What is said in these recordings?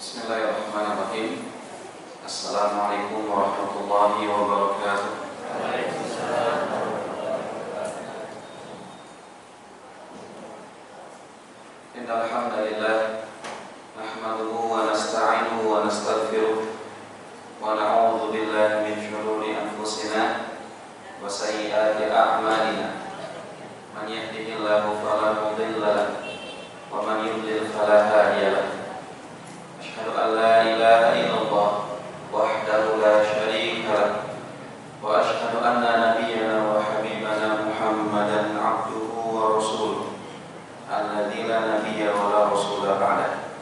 Bismillahirrahmanirrahim. Assalamualaikum warahmatullahi wabarakatuh. Waalaikumsalam warahmatullahi wabarakatuh. Innal hamdalillah nahmaduhu wa nasta'inuhu wa nastaghfiruh wa na'udzu billahi min shururi anfusina wa sayyiati a'malina. Man yahdihillahu fala mudilla lahu wa man yudlil fala hadiya lahu. Asyhadu an la ilaha illallah wahdahu la syarika lahu wa asyhadu anna nabiyyana wa habibana Muhammadan abduhu wa rasuluh alladzi la nabiyya wa la rasula ba'dah.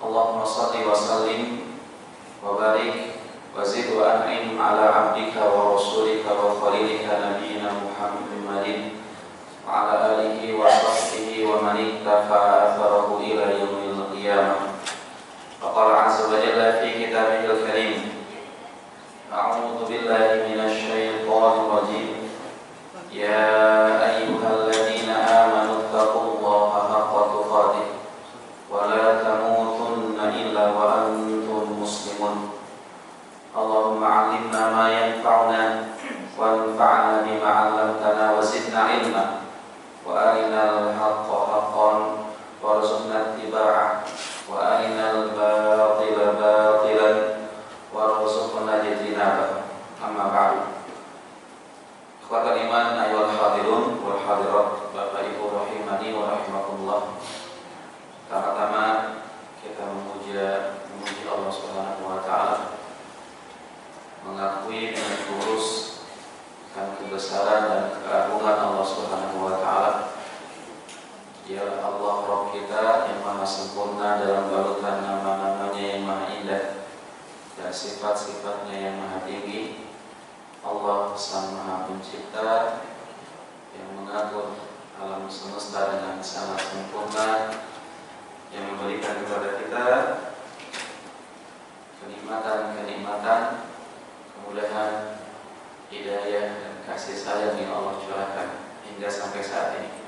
Allahumma shalli wa sallim wa barik wa zid wa an'im ala abdika wa rasulika wa khalilika nabiyyina Muhammadin wa ala alihi wa sahbihi wa man ittaba'a atharahu ila yaumil qiyamah. Faqala 'azza wa jalla fi kitabihil karim, a'udzu billahi minasy syaithanir rajim. Ya ayyuhalladzina amanu taqullaha haqqa tuqatih wa la tamutunna illa wa antum muslimun. Allahumma 'allimna ma yanfa'una wanfa'na bima 'allamtana wa zidna 'ilma wa arinal haqqa haqqan warzuqna ittiba'ah wa arinal batila batilan warzuqna ijtinabah. Amma ba'du. Ikhwatal iman ayyuhal hadirun wal hadirat, Bapak Ibu rahimani wa rahimakumullah. Pertama-tama kita memuji Allah Subhanahu wa taala, mengakui dengan tulus akan kebesaran dan keagungan Allah Subhanahu wa taala. Dialah Allah Rabb kita yang maha sempurna dalam balutan nama-namanya yang maha indah dan sifat-sifatnya yang maha tinggi. Allah Sang Maha Pencipta yang mengatur alam semesta dengan sangat sempurna, yang memberikan kepada kita kenikmatan, kemudahan, hidayah dan kasih sayang yang Allah curahkan hingga sampai saat ini.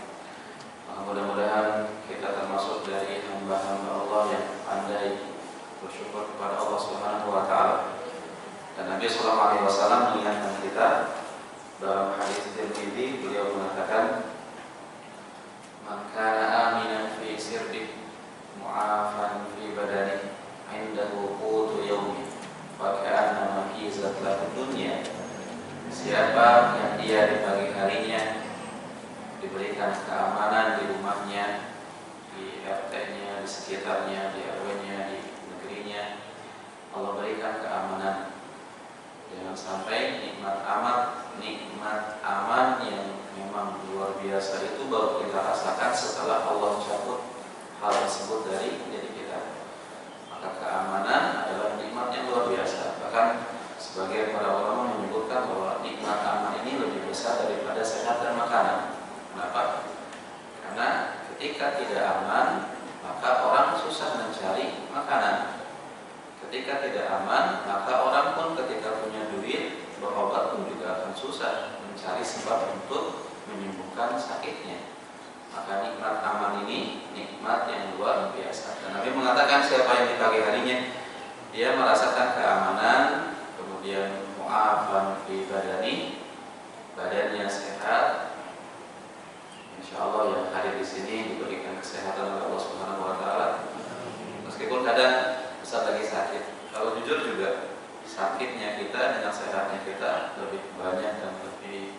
Mudah-mudahan kita termasuk dari hamba-hamba Allah yang pandai bersyukur kepada Allah Subhanahu wa taala. Dan Nabi sallallahu alaihi wasallam mengingatkan kita dalam hadis Tirmidzi, beliau mengatakan, "Man kana aminan fi sirri mu'afan fi badani indahu qutu yaumi fa ka'annama hizat lahu dunya." Siapa yang dia di pagi harinya diberikan keamanan di rumahnya, di RT-nya, di sekitarnya, di RW-nya, di negerinya, Allah berikan keamanan. Jangan sampai nikmat aman yang memang luar biasa itu baru kita rasakan setelah Allah cabut hal tersebut dari diri kita. Maka keamanan adalah nikmat yang luar biasa. Bahkan sebagian para ulama menyebutkan bahwa nikmat aman ini lebih besar daripada sehat dan makanan. Kenapa? Karena ketika tidak aman, maka orang susah mencari makanan. Ketika tidak aman, maka orang pun ketika punya duit berobat pun juga akan susah mencari sebab untuk menyembuhkan sakitnya. Maka nikmat aman ini nikmat yang luar biasa. Dan Nabi mengatakan siapa yang di pagi harinya dia merasakan keamanan, kemudian mu'afan fi badani, badannya sehat. Insyaallah yang hadir di sini diberikan kesehatan oleh Allah Subhanahu wa taala. Meskipun kadang besar lagi sakit. Kalau jujur juga sakitnya kita dengan sehatnya kita lebih banyak dan lebih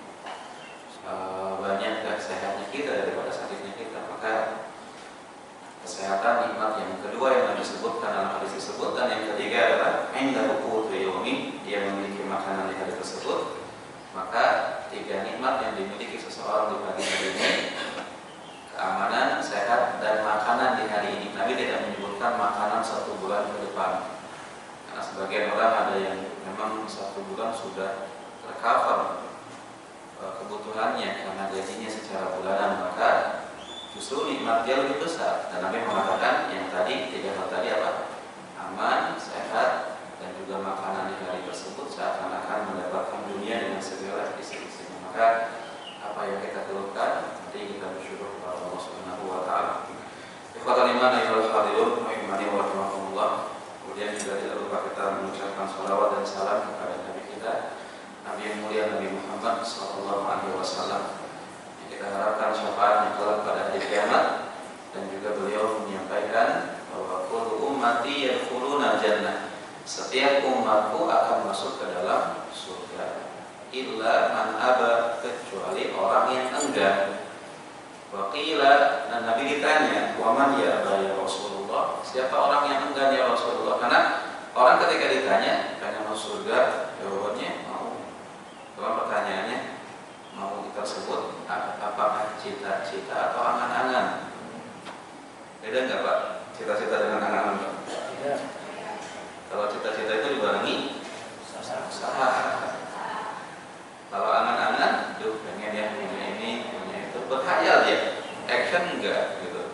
banyak sehatnya kita daripada sakitnya kita. Maka kesehatan nikmat yang kedua yang Nabi sebutkan dalam hadis tersebut, dan yang ketiga adalah indahu qutu yaumi, dia memiliki makanan di hari tersebut. Maka tiga nikmat yang dimiliki seseorang di pagi hari ini, keamanan, sehat, dan makanan di hari ini. Nabi tidak menyebutkan makanan 1 bulan ke depan, karena sebagian orang ada yang memang 1 bulan sudah tercover kebutuhannya karena gajinya secara bulanan, maka justru nikmat dia lebih besar. Dan Nabi mengatakan yang tadi, tiga hal tadi apa? Aman, sehat, dan juga makanan di hari tersebut seakan-akan mendapatkan dunia dengan segala isi-isinya. Maka apa yang kita keluhkan, nanti kita bersyukur kepada Allah Subhanahu wa taala. Ikhwatal iman ayyuhal hadirun rahimani wa rahimakumullah. ummati yadkhuluna jannah. Setiap umatku akan masuk ke dalam surga. Illa man aba, kecuali orang yang enggan. Wa qila, dan Nabi ditanya, wa man ya'ba ya Rasulullah? Siapa orang yang enggan ya Rasulullah? Karena orang ketika ditanya pengen masuk surga, jawabannya mau. Dalam pertanyaannya mau tersebut apakah cita-cita atau angan-angan? Beda nggak Pak? Cita-cita dengan angan-angan Pak? Tidak. Kalau cita-cita itu dibarengi usaha. Kalau angan-angan, pengen ya punya ini, punya itu, berkhayal ya, action enggak gitu,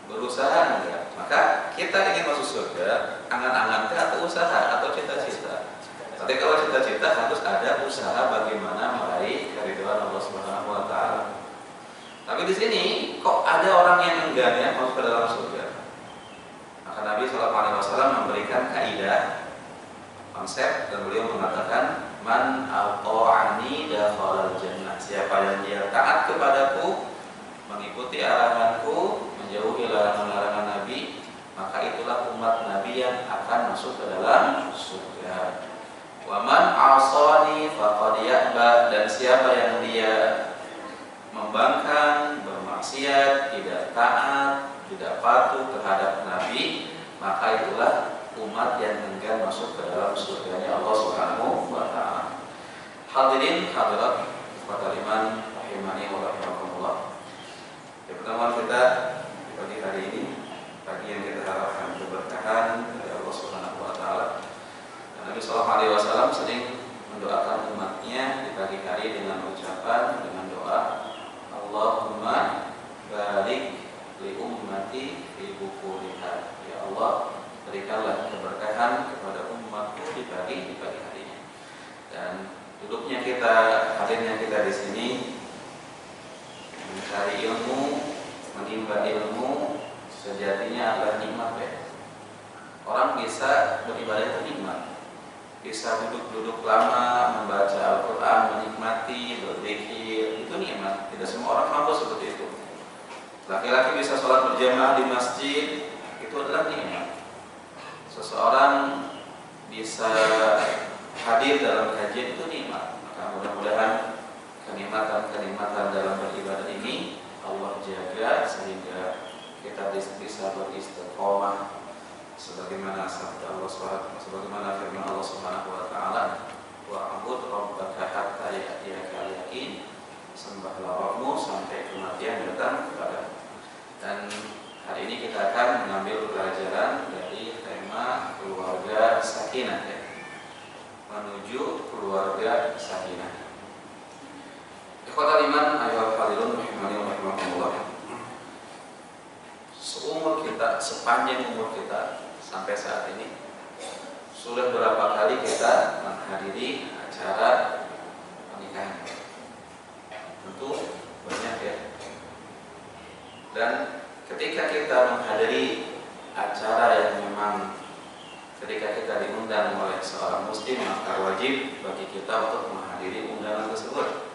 berusaha enggak. Maka kita ingin masuk surga, angan-angan atau usaha atau cita-cita. Tapi kalau cita-cita harus ada usaha bagaimana meraih keridhaan Allah Subhanahu Wa Taala. Tapi di sini kok ada orang yang enggan ya masuk ke dalam surga? Maka Nabi SAW memberikan kaidah, konsep, dan beliau mengatakan man ata'ani dakhalal jannah. Siapa yang dia taat kepadaku, mengikuti arahanku, menjauhi larangan-larangan Nabi, maka itulah umat Nabi yang akan masuk ke dalam surga. Wa man 'asani faqad ya'ba, dan siapa yang dia membangkang, bermaksiat, tidak taat, tidak patuh terhadap Nabi, maka itulah umat yang enggan masuk ke dalam surganya Allah Subhanahu wa Ta'ala. Hadirin hadirat pada iman rahimani wa rahimakumullah. Di pertemuan kita di pagi hari ini, pagi yang kita harapkan keberkahan dari Allah Subhanahu wa Ta'ala. Dan Nabi sallallahu alaihi wasallam sering mendoakan umatnya di pagi hari dengan ucapan, dengan doa, Allahumma barik li ummati fi bukuliha. Ya Allah, berikanlah keberkahan kepada umatku di pagi harinya. Dan duduknya kita, hadirnya kita di sini mencari ilmu, menimba ilmu, sejatinya adalah nikmat ya. Orang bisa beribadah itu nikmat, bisa duduk-duduk lama membaca Al-Quran, menikmati, berzikir, itu nikmat. Tidak semua orang mampu seperti itu. Laki-laki bisa sholat berjamaah di masjid, itu adalah nikmat. Seseorang bisa hadir dalam kajian, itu nikmat. Maka mudah-mudahan kenikmatan-kenikmatan dalam beribadah ini Allah jaga sehingga kita bisa beristiqomah sebagaimana sabda Allah Subhanahu, sebagaimana firman Allah Subhanahu wa Ta'ala, wa'bud rabbaka hatta ya'tiyakal yaqin, sembahlah Rabbmu sampai kematian datang kepada. Dan hari ini kita akan mengambil pelajaran dari tema keluarga sakinah ya. Menuju keluarga sakinah. Ikhwatal iman ayyuhal hadirin rahimani wa rahimakumullah. Seumur kita, sepanjang umur kita sampai saat ini, sudah berapa kali kita menghadiri acara pernikahan? Tentu banyak ya. Dan ketika kita menghadiri acara yang memang ketika kita diundang oleh seorang muslim, maka wajib bagi kita untuk menghadiri undangan tersebut.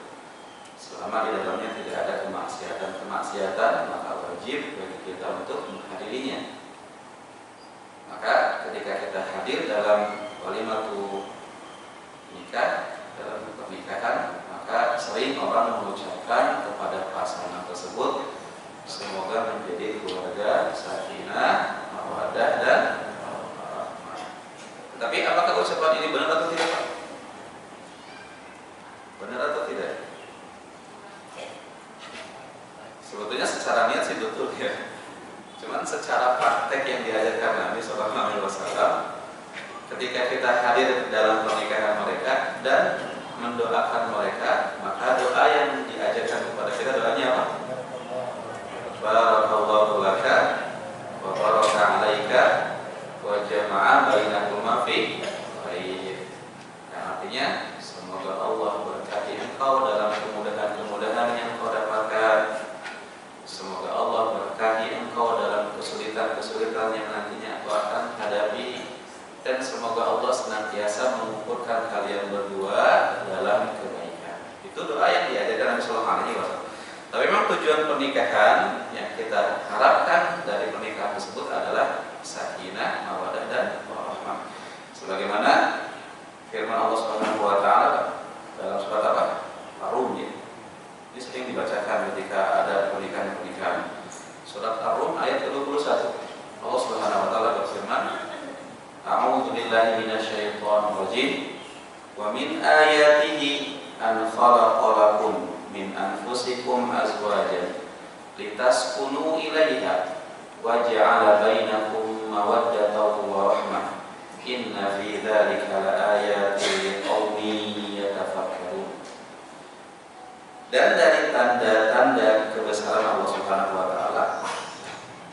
Selama di dalamnya tidak ada kemaksiatan, maka wajib bagi kita untuk menghadirinya. Maka ketika kita hadir dalam walimatu nikah, dalam pernikahan, maka sering orang mengucapkan kepada pasangan tersebut, semoga menjadi keluarga sakinah, mawaddah dan warahmah. Tetapi apakah ucapan ini benar atau tidak? Benar atau tidak? Sebetulnya secara niat sih betul ya. Cuman secara praktek yang diajarkan Nabi Sallallahu Alaihi Wasallam, ketika kita hadir dalam pernikahan mereka dan mendoakan mereka, maka doa yang diajarkan kepada kita, doanya apa? Barakallahu laka wa baraka alaika wa jama'a bainakuma fi khair. Yang artinya semoga Allah berkati engkau dalam kemudahan-kemudahan yang kau dapatkan. Semoga Allah berkahi engkau dalam kesulitan-kesulitan yang nantinya engkau akan hadapi. Dan semoga Allah senantiasa mengumpulkan kalian berdua dalam kebaikan. Itu doa yang diajarkan Nabi Sallallahu Alaihi Wasallam. Tapi memang tujuan pernikahan yang kita harapkan dari pernikahan tersebut adalah sakinah, jin. Wa min ayatihi an khalaqalakum min anfusikum azwajan litaskunu ilaiha wa ja'ala bainakum mawaddatan wa rahmah. Inna fi dzalika laayatin liqaumin yatafakkarun. Dan dari tanda-tanda kebesaran Allah Subhanahu wa taala,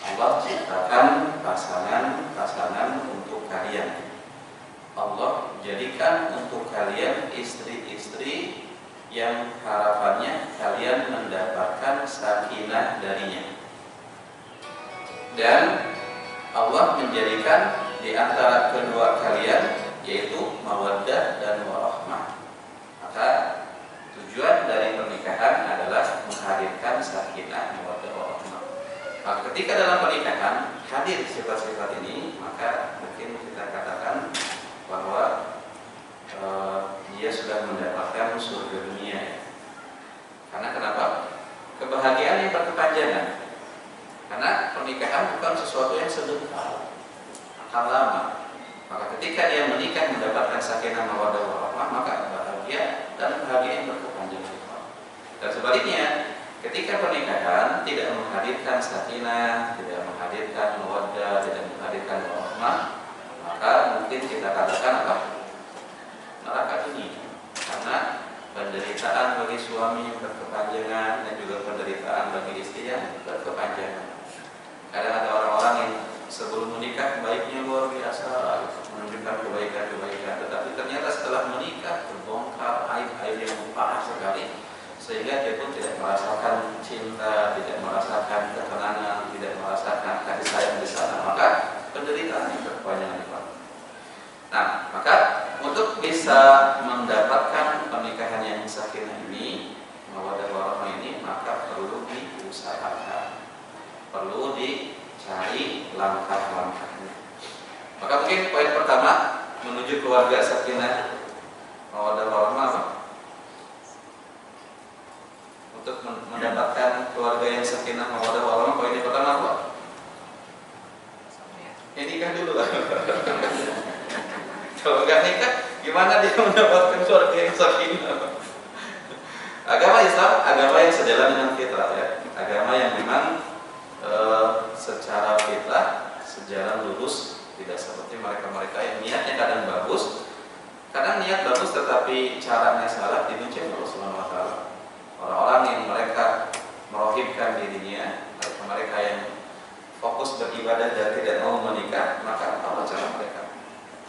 Allah ciptakan pasangan-pasangan untuk kalian. Allah jadikan untuk kalian istri-istri yang harapannya kalian mendapatkan sakinah darinya. Dan Allah menjadikan di antara kedua kalian yaitu mawaddah dan warahmah. Maka tujuan dari pernikahan adalah menghadirkan sakinah, mawaddah, warahmah. Maka ketika dalam pernikahan hadir sifat-sifat ini, maka mungkin kita katakan bahwa dia sudah mendapatkan surga dunia. Karena kenapa? Kebahagiaan yang berkepanjangan. Karena pernikahan bukan sesuatu yang sebentar, akan lama. Maka ketika dia menikah mendapatkan sakinah, mawaddah, warahmah, maka bahagia dan bahagia yang berkepanjangan. Dan sebaliknya, ketika pernikahan tidak menghadirkan sakinah, tidak menghadirkan mawaddah, tidak menghadirkan warahmah, maka mungkin kita katakan apa? Neraka ini. Karena penderitaan bagi suami yang berkepanjangan dan juga penderitaan bagi istri yang berkepanjangan. Kadang ada orang-orang yang sebelum menikah baiknya luar biasa, menunjukkan kebaikan-kebaikan, tetapi ternyata setelah menikah terbongkar aib-aib yang parah sekali, sehingga dia pun tidak merasakan cinta, tidak merasakan ketenangan, tidak merasakan kasih sayang di sana. Maka penderitaan yang berkepanjangan. Nah, maka untuk bisa mendapatkan pernikahan yang sakinah ini, mawaddah warahmah ini, maka perlu diusahakan, perlu dicari langkah-langkahnya. Maka mungkin poin pertama menuju keluarga sakinah, mawaddah warahmah, untuk mendapatkan keluarga yang sakinah, mawaddah warahmah, poin yang pertama apa? Nikah dulu lah. Kalau nggak nikah, gimana dia mendapatkan keluarga yang sakinah? Agama Islam, agama yang sejalan dengan fitrah ya. Agama yang memang secara fitrah sejalan lurus, tidak seperti mereka-mereka yang niatnya kadang bagus, kadang niat bagus tetapi caranya salah, dibenci oleh Allah Subhanahu wa taala. Orang-orang yang mereka merohibkan dirinya, mereka yang fokus beribadah dan tidak mau menikah, maka apa cara mereka?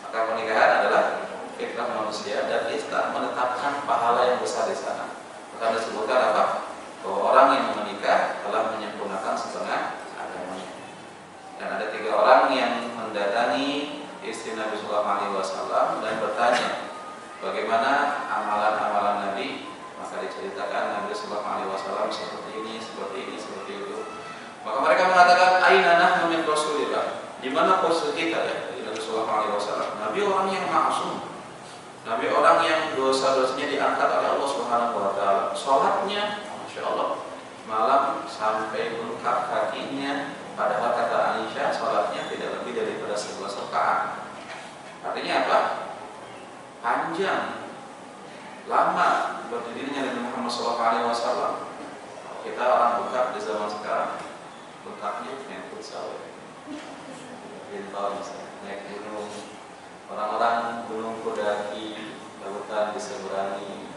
Maka pernikahan adalah fitrah manusia dan Islam menetapkan pahala yang besar di sana. Maka disebutkan apa? Bahwa orang yang menikah telah menyempurnakan setengah agamanya. Dan ada 3 orang yang mendatangi istri Nabi Sallallahu Alaihi Wasallam dan bertanya, bagaimana amalan-amalan Nabi? Maka diceritakan Nabi Sallallahu Alaihi Wasallam seperti ini, seperti itu. Maka mereka mengatakan, aina nahnu min Rasulillah? Di mana posisi kita ya? Nabi Sallallahu Alaihi Wasallam. Nabi orang yang maksum. Nabi orang yang dosa-dosanya diangkat oleh Allah Subhanahu wa taala. Salatnya, Masya Allah, malam sampai bengkak kakinya. Padahal kata Aisyah, salatnya tidak lebih daripada 11 rakaat. Artinya apa? Panjang, lama berdirinya Nabi Muhammad SAW. Kita orang bengkak di zaman sekarang, bengkaknya main futsal, bintang, naik gunung. Orang-orang gunung kudaki, lautan diseberangi,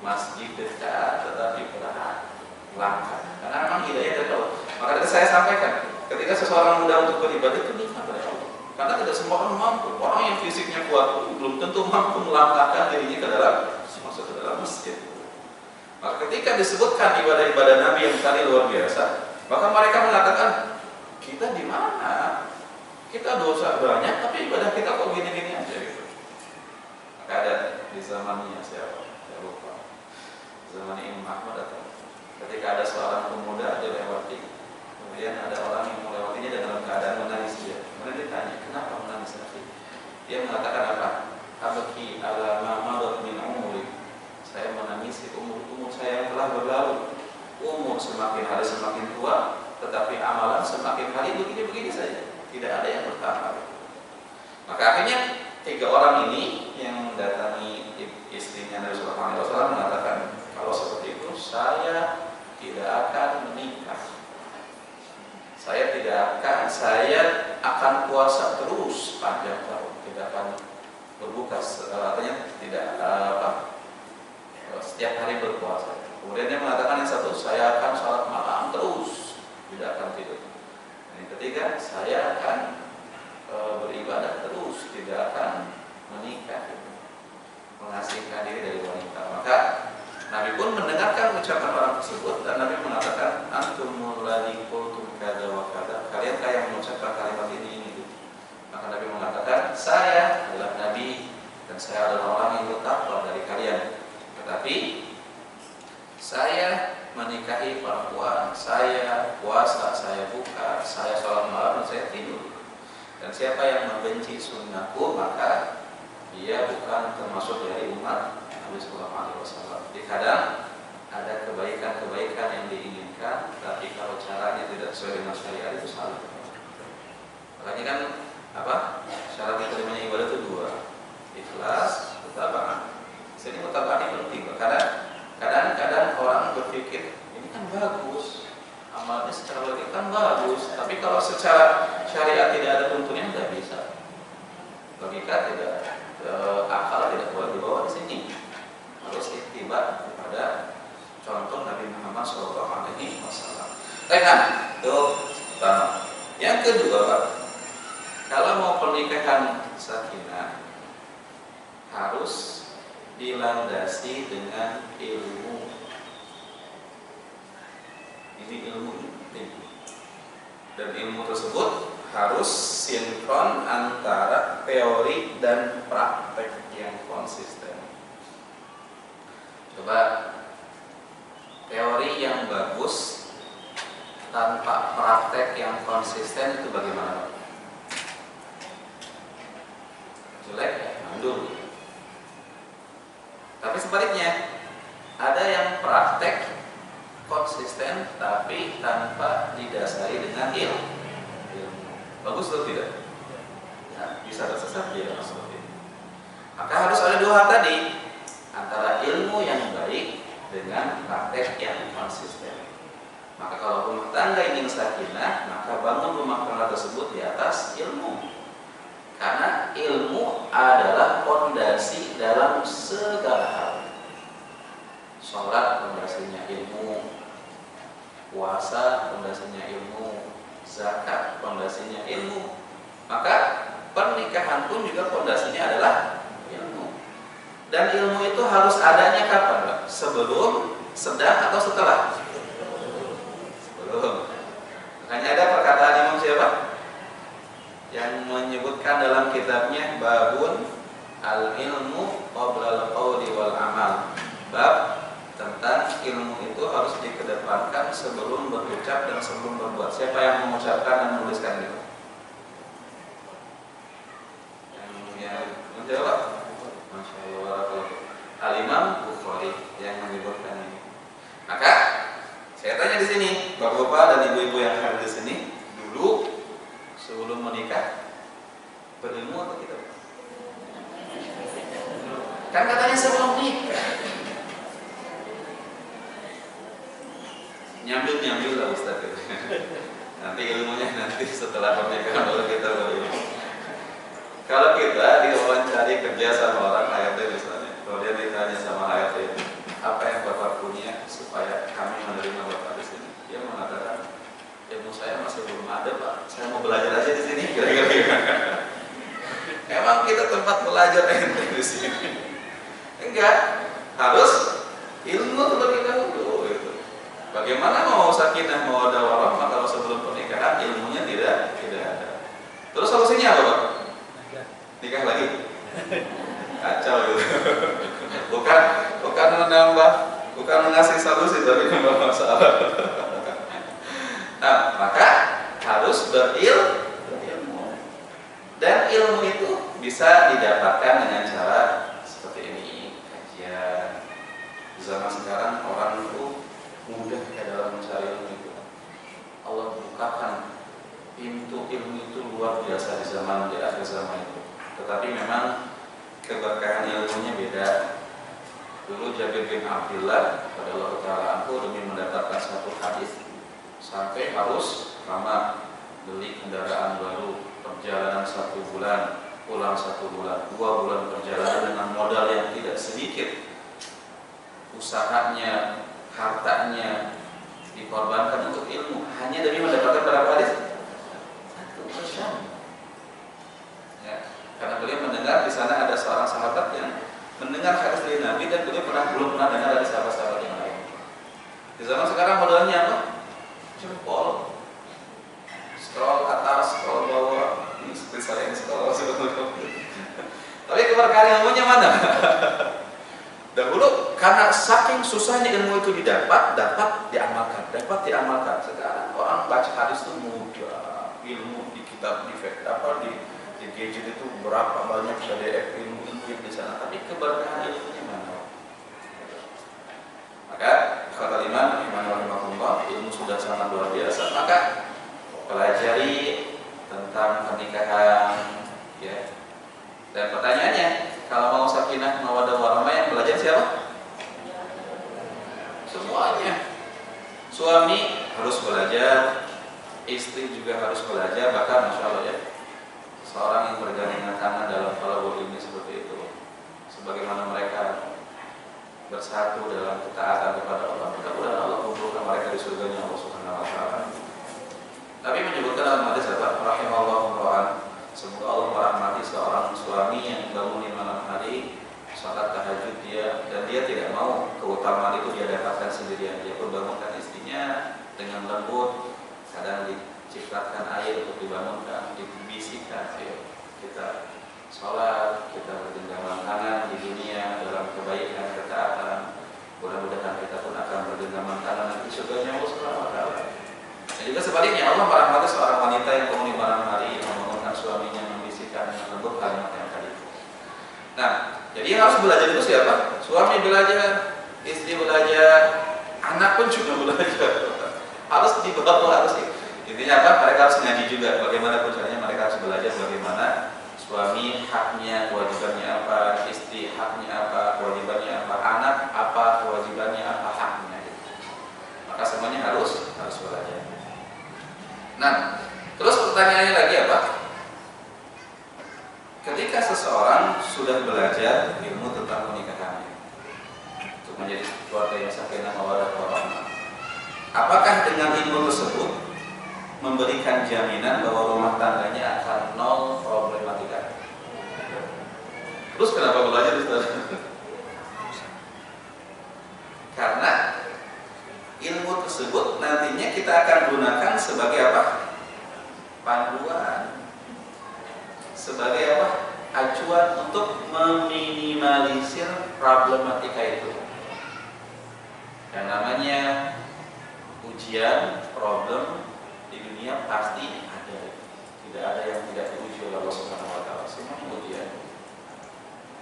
masjid dekat, tetapi berat, langka. Karena memang hidayah dari Allah. Maka tadi saya sampaikan, ketika seseorang mudah untuk beribadah itu nikmat dari Allah. Karena tidak semua orang mampu. Orang yang fisiknya kuat belum tentu mampu melangkahkan dirinya ke dalam masuk ke dalam masjid. Maka ketika disebutkan ibadah-ibadah Nabi yang tadi luar biasa, maka mereka mengatakan, kita di mana? Kita dosa banyak, tapi ibadah kita kok gini-gini aja gitu. Maka ada di zamannya siapa? Saya lupa. Zaman Imam Ahmad datang. Ketika ada seorang pemuda dilewati, kemudian ada orang yang melewatinya dan dalam keadaan menangis dia. Kemudian ditanya, kenapa menangis lagi? Dia mengatakan apa? Abaki ala ma madat min umuri. Saya menangisi umur saya yang telah berlalu. Umur semakin hari semakin tua, tetapi amalan semakin hari begini-begini saja. Tidak ada yang bertambah. Maka akhirnya 3 orang ini yang datang artinya tidak setiap hari berpuasa. Kemudian dia mengatakan yang satu, saya akan sholat malam terus, tidak akan tidur. Dan yang ketiga, saya akan beribadah terus, tidak akan menikah, mengasingkan diri dari wanita. Maka Nabi pun mendengarkan ucapan orang tersebut dan Nabi mengatakan, antumul ladzi qultum kada wa kada, kalian yang mengucapkan kalimat ini. Maka Nabi mengatakan, saya adalah Nabi dan saya adalah orang yang bertakwa dari kalian. Tetapi saya menikahi perempuan, saya puasa, saya buka, saya sholat malam, dan saya tidur. Dan siapa yang membenci sunnahku, maka dia bukan termasuk dari umat Nabi Sallallahu Alaihi Wasallam. Jadi kadang ada kebaikan-kebaikan yang diinginkan, tapi kalau caranya tidak sesuai dengan syariat itu salah. Makanya kan syarat diterimanya ibadah itu dua, ikhlas, mutaba'ah. Sini mutaba'ah ini penting, karena kadang-kadang orang berpikir ini kan bagus, amalnya secara logik kan bagus, tapi kalau secara syariat tidak ada tuntunannya tidak bisa. Logika tidak, akal tidak boleh dibawa di sini. Harus ittiba kepada contoh Nabi Muhammad SAW. Baiklah, itu pertama. Yang kedua, Pak, kalau mau pernikahan sakinah harus dilandasi dengan ilmu. Ini ilmu penting. Dan ilmu tersebut harus sinkron antara teori dan praktek yang konsisten. Coba teori yang bagus tanpa praktek yang konsisten itu bagaimana? Jelek ya, mandul. Tapi sebaliknya, ada yang praktek konsisten tapi tanpa didasari dengan ilmu. Bagus atau tidak? Ya, bisa tersesat dia seperti itu. Maka harus ada dua hal tadi, antara ilmu yang baik dengan praktek yang konsisten. Maka kalau rumah tangga ingin sakinah, maka bangun rumah tangga tersebut di atas ilmu. Karena ilmu adalah fondasi dalam segala hal. Sholat fondasinya ilmu, puasa fondasinya ilmu, zakat fondasinya ilmu. Maka pernikahan pun juga fondasinya adalah ilmu. Dan ilmu itu harus adanya kapan, Pak? Sebelum, sedang, atau setelah? Sebelum. Makanya ada perkataan Imam siapa? Yang menyebutkan dalam kitabnya babun al-ilmu qabla al-qawli wal amal. Bab tentang ilmu itu harus dikedepankan sebelum berucap dan sebelum berbuat. Siapa yang mengucapkan dan menuliskan itu? Yang menjawab? Masya Allah. Al-Imam Bukhari yang menyebutkan ini. Maka saya tanya di sini, bapak-bapak dan ibu-ibu yang hadir di sini, dulu sebelum menikah berilmu atau tidak? Kan katanya sebelum nikah. Nyambil lah Ustaz. Nanti ilmunya nanti setelah pernikahan baru kita berilmu. Kalau kita diwawancara kerja sama orang HRD misalnya, kalau dia ditanya sama HRD, apa yang Bapak punya supaya kami menerima Bapak di sini? Dia mengatakan, ilmu saya masih belum ada, Pak. Saya mau belajar aja di sini. Kira-kira. Emang kita tempat belajar ente di sini? Enggak. Harus ilmu terlebih dahulu. Gitu. Bagaimana mau sakinah, mau ada warahmah kalau sebelum pernikahan ilmunya tidak ada. Terus solusinya apa, Pak? Nikah lagi? Kacau gitu. Bukan menambah, bukan mengasih solusi, tapi menambah masalah. Nah, maka harus berilmu. Dan ilmu itu bisa didapatkan dengan cara seperti ini, kajian. Di zaman sekarang orang itu mudah dalam mencari ilmu itu. Allah bukakan pintu ilmu itu luar biasa di akhir zaman itu. Tetapi memang keberkahan ilmunya beda. Dulu Jabir bin Abdullah radhiyallahu ta'ala anhu demi mendapatkan satu hadis sampai harus lama beli kendaraan baru, perjalanan 1 bulan pulang 1 bulan, 2 bulan perjalanan dengan modal yang tidak sedikit, usahanya, hartanya dikorbankan untuk ilmu hanya demi mendapatkan berapa hadis? 1 per Syam. Ya, karena beliau mendengar di sana ada seorang sahabat yang mendengar hadis dari Nabi dan beliau belum pernah dengar dari sahabat-sahabat yang lain. Di zaman sekarang modalnya apa? Jempol, scroll atas, scroll bawah. Ini seperti saya yang scroll sebetulnya. Tapi keberkahan ilmunya mana? Dahulu karena saking susahnya ilmu itu dapat diamalkan. Sekarang orang baca hadis itu mudah, ilmu di kitab di gadget itu berapa banyak PDF ilmu di sana, tapi keberkahan ilmunya mana? Maka kata Imam rahimahullah, ilmu sudah sangat luar biasa. Maka pelajari tentang pernikahan, ya. Dan pertanyaannya, kalau mau sakinah mawaddah warahmah yang belajar siapa? Semuanya. Suami harus belajar, istri juga harus belajar, bahkan masya Allah ya, seorang yang bergandengan tangan dalam thalabul ilmi seperti itu, sebagaimana mereka bersatu dalam ketaatan kepada Allah. Mudah-mudahan Allah kumpulkan mereka di surganya Allah Subhanahu wa taala. Tapi menyebutkan dalam hadis apa? Rahimallahu ra'an. Semoga Allah merahmati seorang suami yang bangun di malam hari, salat tahajud dia, dan dia tidak mau keutamaan itu dia dapatkan sendirian. Dia pun bangunkan istrinya dengan lembut, kadang diciptakan air untuk dibangunkan, dibisikkan, ayo kita sholat, kita bergenggaman tangan di dunia dalam kebaikan, ketaatan. Mudah-mudahan kita pun akan bergenggaman tangan nanti surganya Allah Subhanahu wa taala. Dan juga sebaliknya, Allah merahmati seorang wanita yang bangun di malam hari, membangunkan suaminya, membisikkan dengan lembut kalimat yang tadi. Nah, jadi yang harus belajar itu siapa? Suami belajar, istri belajar, anak pun juga belajar. Harus dibawa, harus. Intinya apa? Mereka harus ngaji juga. Bagaimana caranya mereka harus belajar bagaimana suami haknya, kewajibannya apa, istri haknya apa, kewajibannya apa, anak apa, kewajibannya apa, haknya. Maka semuanya harus belajar. Nah, terus pertanyaannya lagi apa? Ketika seseorang sudah belajar ilmu tentang pernikahan untuk menjadi keluarga yang sakinah mawaddah warahmah, apakah dengan ilmu tersebut memberikan jaminan bahwa rumah tangganya akan nol problematika? Terus kenapa belajar, Ustaz? Karena ilmu tersebut nantinya kita akan gunakan sebagai apa? Panduan, sebagai apa? Acuan untuk meminimalisir problematika itu. Yang namanya ujian, problem di dunia pasti ada. Tidak ada yang tidak diuji oleh Allah Subhanahu wa taala. Semua ujian.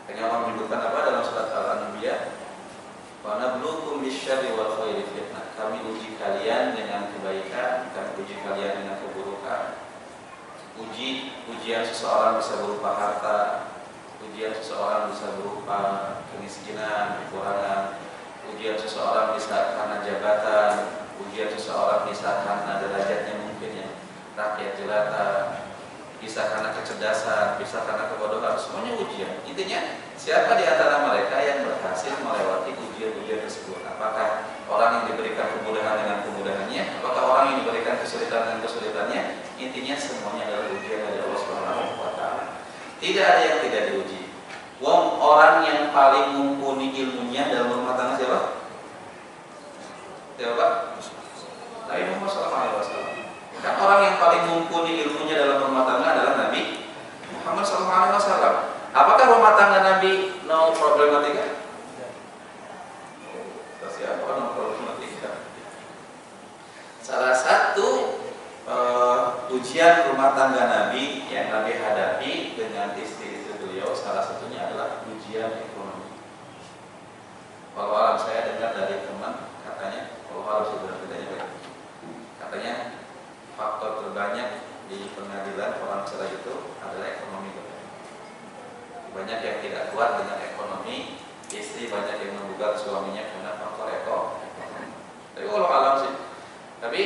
Makanya Allah menyebutkan apa dalam surat Al-Anbiya? Wa nabluukum bisyarri wal khairi fitnah. Kami uji kalian dengan kebaikan, kami uji kalian dengan keburukan. Ujian seseorang bisa berupa harta, ujian seseorang bisa berupa kemiskinan, kekurangan, ujian seseorang bisa karena jabatan, ujian seseorang bisa karena derajatnya mungkin ya, rakyat jelata, bisa karena kecerdasan, bisa karena kebodohan, semuanya ujian. Intinya siapa di antara mereka yang berhasil melewati ujian-ujian tersebut? Apakah orang yang diberikan kemudahan dengan kemudahannya? Apakah orang yang diberikan kesulitan dengan kesulitannya? Intinya semuanya adalah ujian dari Allah Subhanahu wa taala. Tidak ada yang tidak diuji. Wong orang yang paling mumpuni ilmunya dalam rumah tangga siapa? Siapa? Nabi Muhammad SAW. Kan orang yang paling mumpuni ilmunya dalam rumah tangga adalah Nabi Muhammad SAW. Apakah rumah tangga Nabi no problematika? Siapa no problematika? Salah satu ujian rumah tangga Nabi yang Nabi hadapi dengan istri-istri beliau, salah satunya adalah ujian ekonomi. Kalau alam saya dengar dari teman katanya, kalau harus katanya faktor terbanyak di pengadilan orang cerai itu adalah ekonomi. Banyak yang tidak kuat dengan ekonomi, istri banyak yang menggugat suaminya karena faktor ekonomi. Tapi kalau alam sih, tapi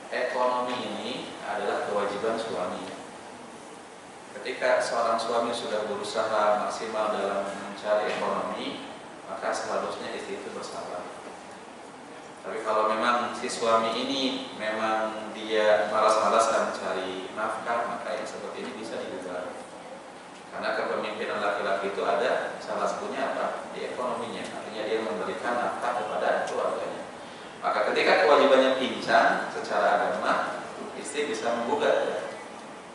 ekonomi ini adalah kewajiban suami. ketika seorang suami sudah berusaha maksimal dalam mencari ekonomi, maka seharusnya istri itu bersabar. Tapi kalau memang si suami ini memang dia malas-malasan mencari nafkah, maka yang seperti ini bisa digugat. Karena kepemimpinan laki-laki itu ada salah satunya apa? Di ekonominya. Artinya dia memberikan nafkah kepada keluarganya. Maka ketika kewajibannya pincang secara agama, istri bisa menggugat.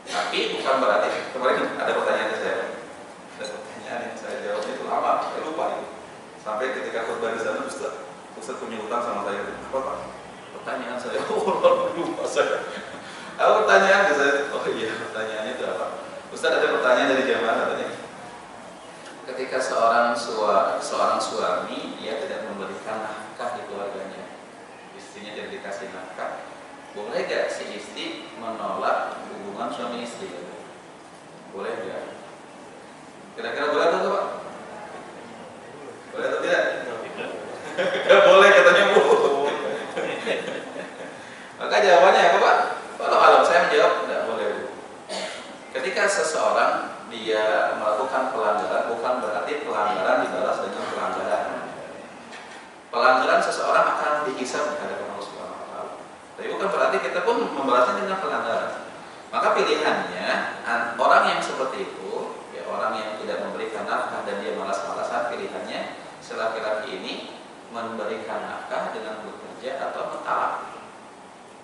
Tapi bukan berarti, kemarin ada pertanyaan saya. Ada pertanyaan yang saya jawab itu lama, saya lupa itu. Sampai ketika khutbah di sana, Ustaz punya utang sama saya. Apa Pak? Pertanyaan saya, lupa saya. Apa pertanyaan saya? Oh iya, pertanyaannya itu apa? Ustaz ada pertanyaan dari jamaah katanya. Ketika seorang suami dia tidak memberikan nafkah di keluarganya, istrinya tidak dikasih nafkah, boleh gak si istri menolak hubungan suami istri? Boleh gak? Kira-kira boleh atau Pak? Boleh atau tidak? Gak boleh katanya Bu. Maka jawabannya apa Pak? Kalau saya menjawab tidak boleh Bu. Ketika seseorang dia melakukan pelanggaran, bukan berarti pelanggaran dibalas dengan pelanggaran. Pelanggaran seseorang akan dihisab di hadapan Allah Subhanahu wa taala. Tapi bukan berarti kita pun membalasnya dengan pelanggaran. Maka pilihannya orang yang seperti itu, ya orang yang tidak memberikan nafkah dan dia malas-malasan, pilihannya si laki-laki ini memberikan nafkah dengan bekerja atau mentalak.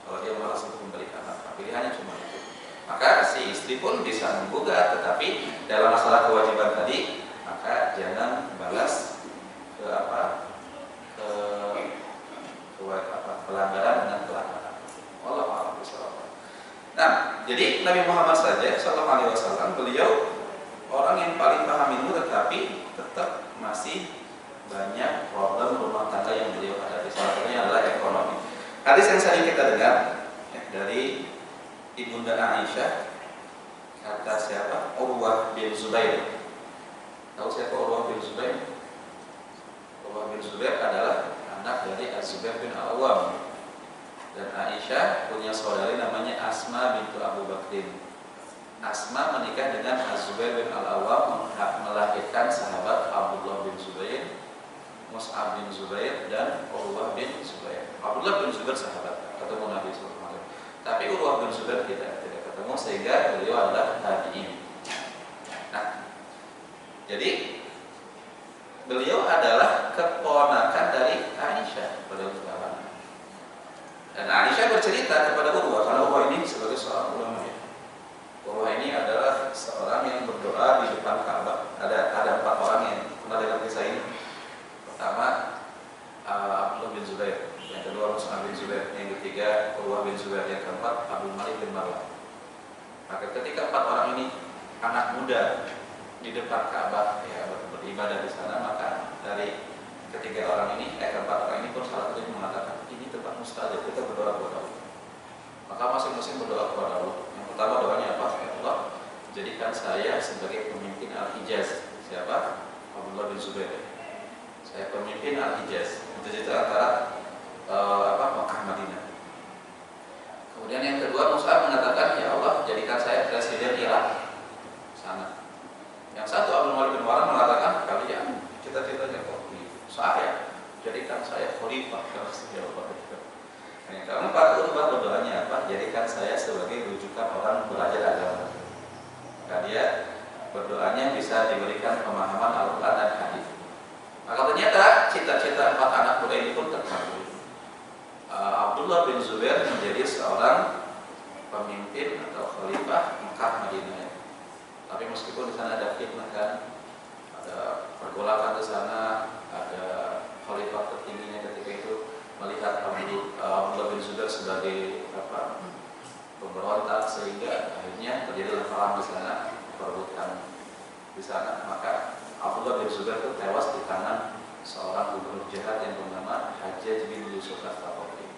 Kalau dia malas untuk memberikan nafkah, pilihannya cuma itu. Maka si istri pun bisa menggugat, tetapi dalam masalah kewajiban tadi, maka jangan balas ke pelanggaran dengan pelanggaran. Wallahu a'lam bishawab. Nah, jadi Nabi Muhammad saja sallallahu alaihi wasallam, beliau orang yang paling paham ilmu, tetapi tetap masih banyak problem rumah tangga yang beliau hadapi. Salah satunya adalah ekonomi. Hadis yang sering kita dengar dari Ibunda Aisyah, kata siapa? Urwah bin Zubair. Tahu siapa Urwah bin Zubair? Urwah bin Zubair adalah anak dari Az-Zubair bin Al-Awwam. Dan Aisyah punya saudari namanya Asma bintu Abu Bakrin. Asma menikah dengan Az-Zubair bin Al-Awwam, melahirkan sahabat Abdullah bin Zubair, Mus'ab bin Zubair, dan Urwah bin Zubair. Abdullah bin Zubair sahabat, ketemu Nabi SAW. Tapi Urwah bin Zubair tidak ketemu, sehingga beliau adalah tabi'in. Nah, jadi beliau adalah keponakan dari Aisyah radhiyallahu. Dan Aisyah bercerita kepada Urwah, karena Urwah ini sebagai seorang ulama. Urwah ini adalah seorang yang berdoa di depan Ka'bah. Ada 4 orang yang pernah dengar kisah ini. Pertama Abdullah bin Zubair, yang kedua Mus'ab bin Zubair, yang ketiga Urwah bin Zubair, yang keempat Abdul Malik bin Marwan. Maka ketika 4 orang ini anak muda di depan Ka'bah ya beribadah di sana, maka dari ketiga orang ini, keempat orang ini pun salah satu mengatakan ini tempat mustajab, kita berdoa kepada Allah. Maka masing-masing berdoa kepada Allah. Yang pertama doanya apa? Ya Allah, jadikan saya sebagai pemimpin Al-Hijaz. Siapa? Abdullah bin Zubair. Saya pemimpin Al-Hijaz. Itu antara Mekah Madinah. Kemudian yang kedua Mus'ab mengatakan, ya Allah, jadikan saya presiden Irak sana. Yang satu Abdul Malik bin Marwan mengatakan, kalian cita-citanya kok saya jadikan saya khalifah. Ya Allah. Yang keempat Urwah berdoanya apa? Jadikan saya sebagai rujukan orang belajar agama. Maka dia berdoanya bisa diberikan pemahaman Al-Quran dan hadis. Maka ternyata cita-cita 4 anak muda ini pun terkabul. Abdullah bin Zubair menjadi seorang pemimpin atau khalifah Mekah Madinah. Tapi meskipun di sana ada fitnah kan, ada pergolakan di sana, ada khalifah tertingginya ketika itu melihat Abdullah bin Zubair sebagai pemberontak, sehingga akhirnya terjadilah perang di sana, perebutan di sana. Maka Abdullah bin Zubair itu tewas di tangan seorang gubernur jahat yang bernama Hajjaj bin Yusuf Al-Thaqafi.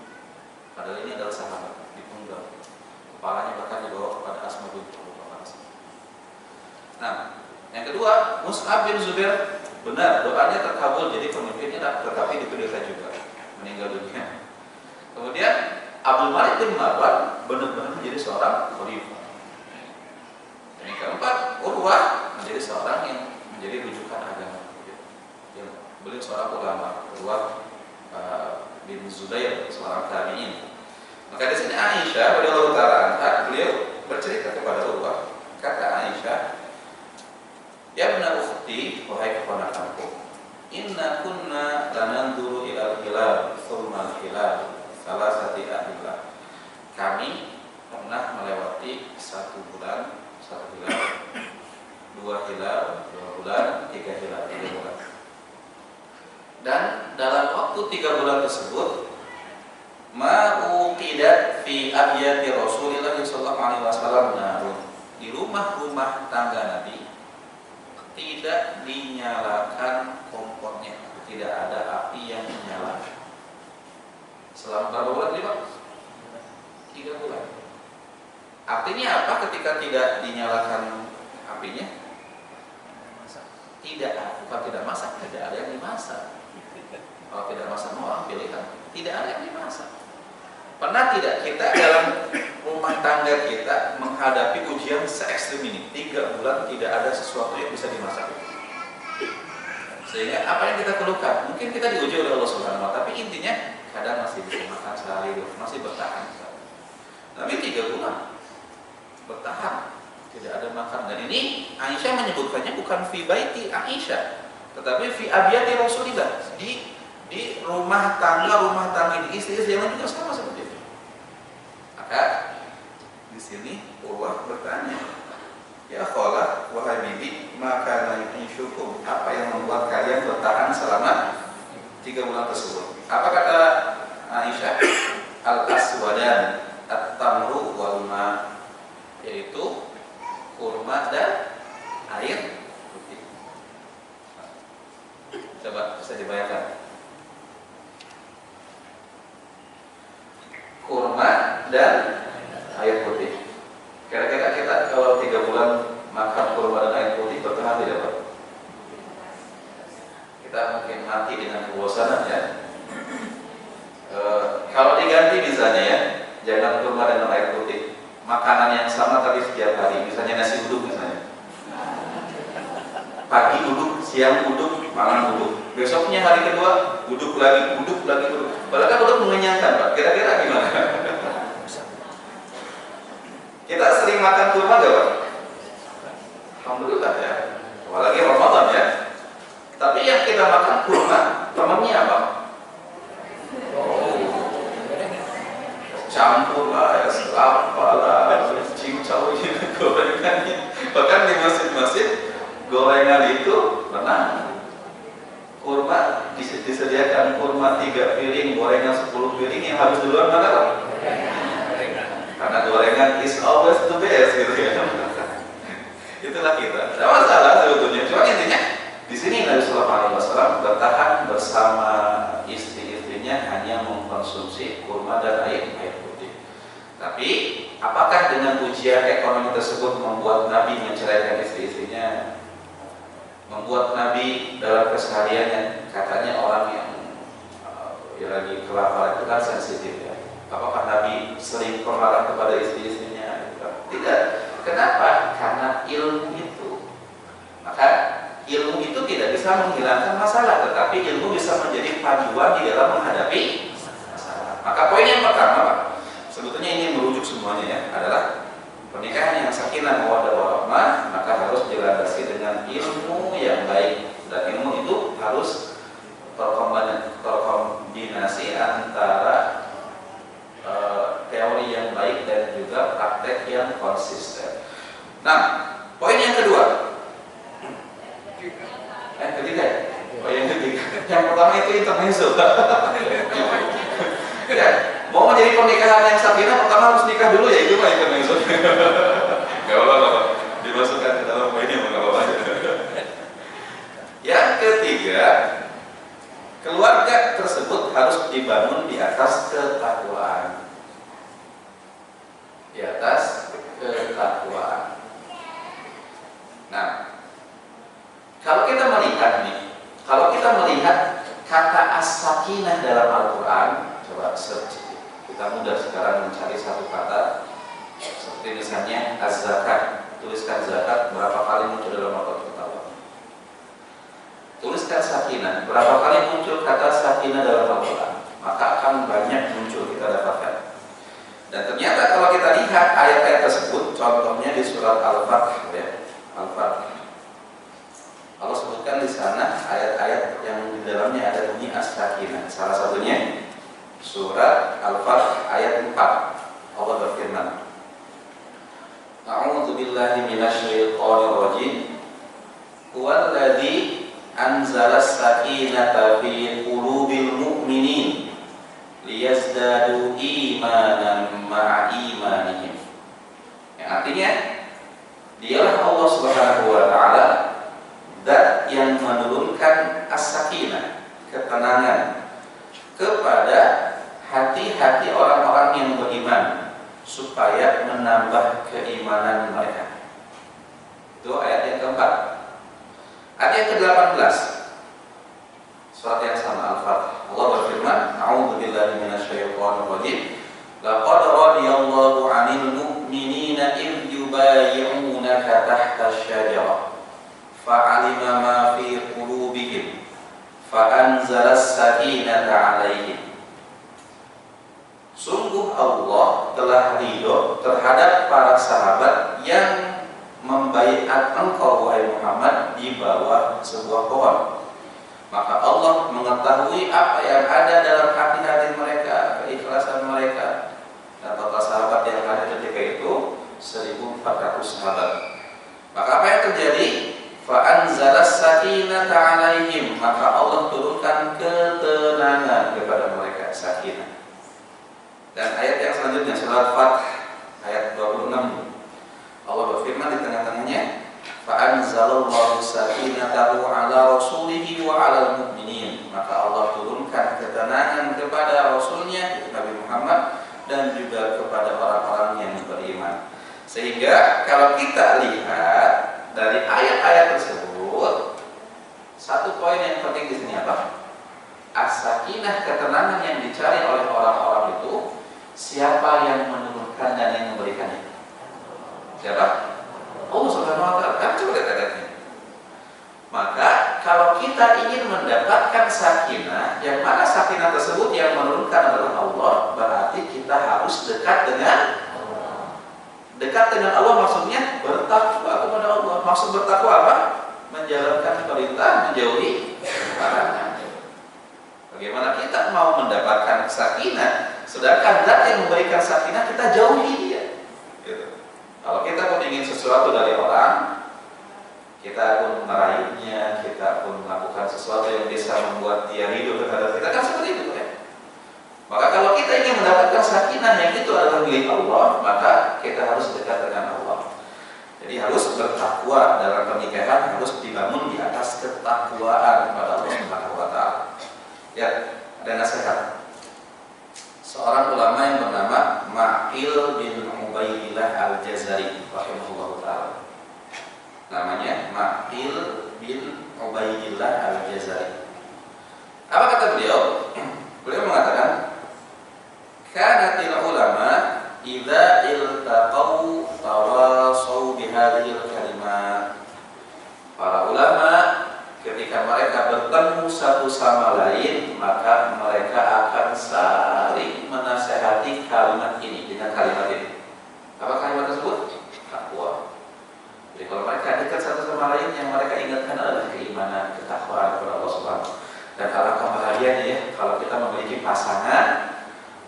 Padahal ini adalah sahabat, dipenggal. Kepalanya bahkan dibawa kepada Asma bin Abu Bakar. Nah, yang kedua, Mus'ab bin Zubair benar doanya terkabul jadi pemimpinnya, tetapi dipilihkan juga meninggal dunia. Kemudian Abdul Malik bin Marwan benar-benar menjadi seorang khalifah. Dan yang keempat Urwah menjadi seorang yang menjadi rujukan agama. Beliau seorang ulama, Urwah bin Zubair, seorang tabi'in. Maka di sini Aisyah radhiyallahu ta'ala anha, beliau bercerita kepada Urwah, kata Aisyah, "Ya ibna ukhti, wahai keponakanku, inna kunna lananzuru ilal hilal, thumma al-hilal, salasati ahillah." Kami pernah melewati 1 bulan, 1 hilal, 2 hilal, 2 bulan, 3 hilal, 3 bulan. Dan dalam waktu 3 bulan tersebut, ma'uqidat fi abyati Rasulillah sallallahu alaihi wasallam narun. Di rumah-rumah tangga Nabi tidak dinyalakan kompornya, tidak ada api yang menyala. Selama berapa bulan nih Pak? 3 bulan. Artinya apa ketika tidak dinyalakan apinya? Bukan tidak masak, tidak ada yang dimasak. Kalau tidak masak orang pilihan, tidak ada yang dimasak. Pernah tidak kita dalam rumah tangga kita menghadapi ujian se-ekstrim ini? 3 bulan tidak ada sesuatu yang bisa dimasak. Sehingga apa yang kita keluhkan? Mungkin kita diuji oleh Allah Subhanahu wa Ta'ala, tapi intinya kadang masih bisa makan sehari, masih bertahan. Tapi 3 bulan bertahan, tidak ada makan. Dan ini Aisyah menyebutkannya bukan fi baiti Aisyah, tetapi fi abyati Rasulillah, di rumah tangga di istri-istri yang juga sama seperti itu. Maka di sini Urwah bertanya, "Ya khala wahai bibi, maka yu'ishukum, apa yang membuat kalian bertahan selama 3 bulan tersebut?" Apa kata Aisyah? "Al-aswadan, at-tamru wal ma", yaitu kurma dan air putih. Coba bisa dibayangkan. Kurma dan air putih. Kira-kira kita kalau 3 bulan makan kurma dan air putih bertahan tidak Pak? Kita mungkin mati dengan kebosanan ya. Kalau diganti misalnya ya, jangan kurma dan air putih, makanan yang sama tapi setiap hari, misalnya nasi uduk misalnya. Pagi uduk, siang uduk, malam uduk. Besoknya hari kedua uduk lagi. Padahal kan uduk mengenyangkan Pak. Kira-kira gimana? Kita sering makan kurma gak Pak? Alhamdulillah ya. Apalagi Ramadan ya. Tapi yang kita makan kurma, temannya apa? Campur lah, ya selapa lah, cincau gitu gorengannya. Bahkan di masjid-masjid gorengan itu menang. Kurma disediakan kurma 3 piring, gorengan 10 piring, yang habis duluan mana Pak? Karena gorengan is always the best gitu ya. Itulah kita. Tidak masalah sebetulnya. Cuma intinya di sini Nabi Sallallahu Alaihi Wasallam bertahan bersama istri-istrinya hanya mengkonsumsi kurma dan air putih. Tapi apakah dengan ujian ekonomi tersebut membuat Nabi menceraikan istri-istrinya? Membuat Nabi dalam kesehariannya, katanya orang yang lagi kelaparan itu kan sensitif ya. Apakah Nabi sering pemarah kepada istri-istrinya? Tidak. Kenapa? Karena ilmu itu. Maka ilmu itu tidak bisa menghilangkan masalah, tetapi ilmu bisa menjadi panduan di dalam menghadapi masalah. Maka poin yang pertama Pak, sebetulnya ini merujuk semuanya ya, adalah pernikahan yang sakinah mawaddah warahmah, maka harus dilandasi dengan ilmu yang baik, dan ilmu itu harus terkombinasi antara teori yang baik dan juga praktek yang konsisten. Nah, poin yang kedua, ketiga. Poin yang ketiga. Yang pertama itu intermezzo. Ya, mau menjadi pernikahan yang sakinah pertama harus nikah dulu ya, itu Pak intermezzo. Gak apa-apa, dimasukkan ke dalam poinnya, nggak apa-apa. Yang ketiga, keluarga tersebut harus dibangun di atas ketakwaan. Di atas ketakwaan. Nah, kalau kita melihat kata as-sakinah dalam Al-Quran, coba search. Kita mudah sekarang mencari satu kata, seperti misalnya az-zakat. Tuliskan zakat, berapa kali Al-Fath ya. Al-Fath. Allah sebutkan di sana ayat-ayat yang di dalamnya ada bunyi as-sakinah. Salah satunya surat Al-Fath ayat 4. Allah berfirman, A'udzu billahi minasyaitonir rajim. Huwallazi anzala as-sakinata fi qulubil mu'minin liyazdadu imanan ma'a imanihim. Yang artinya, dialah Allah Subhanahu wa taala zat yang menurunkan as-sakinah, ketenangan kepada hati-hati orang-orang yang beriman supaya menambah keimanan mereka. Itu ayat yang keempat. Ayat yang ke-18 surat yang sama Al-Fath. Allah berfirman, A'udzu billahi minasyaitonir rajim. Laqad radiyallahu 'anil mu'minina idh yubayyi'unaka tahta asy-syajarah fa'alima ma fi qulubihim fa'anzala as-sakinata 'alaihim. Sungguh Allah telah ridho terhadap para sahabat yang membaiat engkau wahai Muhammad di bawah sebuah pohon. Maka Allah mengetahui apa yang ada dalam hati-hati mereka, keikhlasan mereka. Dan total sahabat yang ada ketika itu 1.400 sahabat. Maka apa yang terjadi? Fa'anzala as-sakinata 'alaihim. Maka Allah turunkan ketenangan kepada mereka, sakinah. Dan ayat yang selanjutnya surat Fath ayat 26. Allah berfirman di tengah-tengahnya, fa'anzalallahu sakinatahu 'ala rasulihi wa 'alal mu'minin. Maka Allah turunkan ketenangan kepada rasulnya Nabi Muhammad dan juga kepada orang-orang yang beriman. Sehingga kalau kita lihat dari ayat-ayat tersebut, satu poin yang penting di sini apa? As-sakinah, ketenangan yang dicari oleh orang-orang itu, siapa yang menurunkan dan yang memberikannya? Siapa? Allah Subhanahu wa taala. Kan coba lihat ayatnya. Maka kalau kita ingin mendapatkan sakinah, yang mana sakinah tersebut yang menurunkan adalah Allah, berarti kita harus dekat dengan Allah. Dekat dengan Allah maksudnya bertakwa kepada Allah. Maksud bertakwa apa? Menjalankan perintah, menjauhi larangan. Bagaimana kita mau mendapatkan sakinah, sedangkan zat yang memberikan sakinah kita jauhi dia. Gitu. Kalau kita pun ingin sesuatu dari orang, kita pun meraihnya, kita pun melakukan sesuatu yang bisa membuat dia ridho kepada kita, kan seperti itu ya. Maka kalau kita ingin mendapatkan sakinah yang itu adalah milik Allah, maka kita harus dekat dengan Allah. Jadi harus bertakwa dalam pernikahan, harus dibangun di atas ketakwaan kepada Allah Subhanahu wa taala. Ya, ada nasihat. Seorang ulama yang bernama Ma'il bin Ubaidillah Al-Jazari rahimahullah ta'ala. Namanya Ma'il bin Ubaidillah Al-Jazari. Apa kata beliau? Beliau mengatakan, kanatil ulama idza iltaqau tawasaw bihadhil kalimat. Para ulama ketika mereka bertemu satu sama lain, maka mereka akan saling menasehati kalimat ini dengan kalimat ini. Apa kalimat tersebut? Takwa. Jadi kalau mereka dekat satu sama lain, yang mereka ingatkan adalah keimanan, ketakwaan kepada Allah Subhanahu. Dan alangkah bahagianya ya kalau kita memiliki pasangan,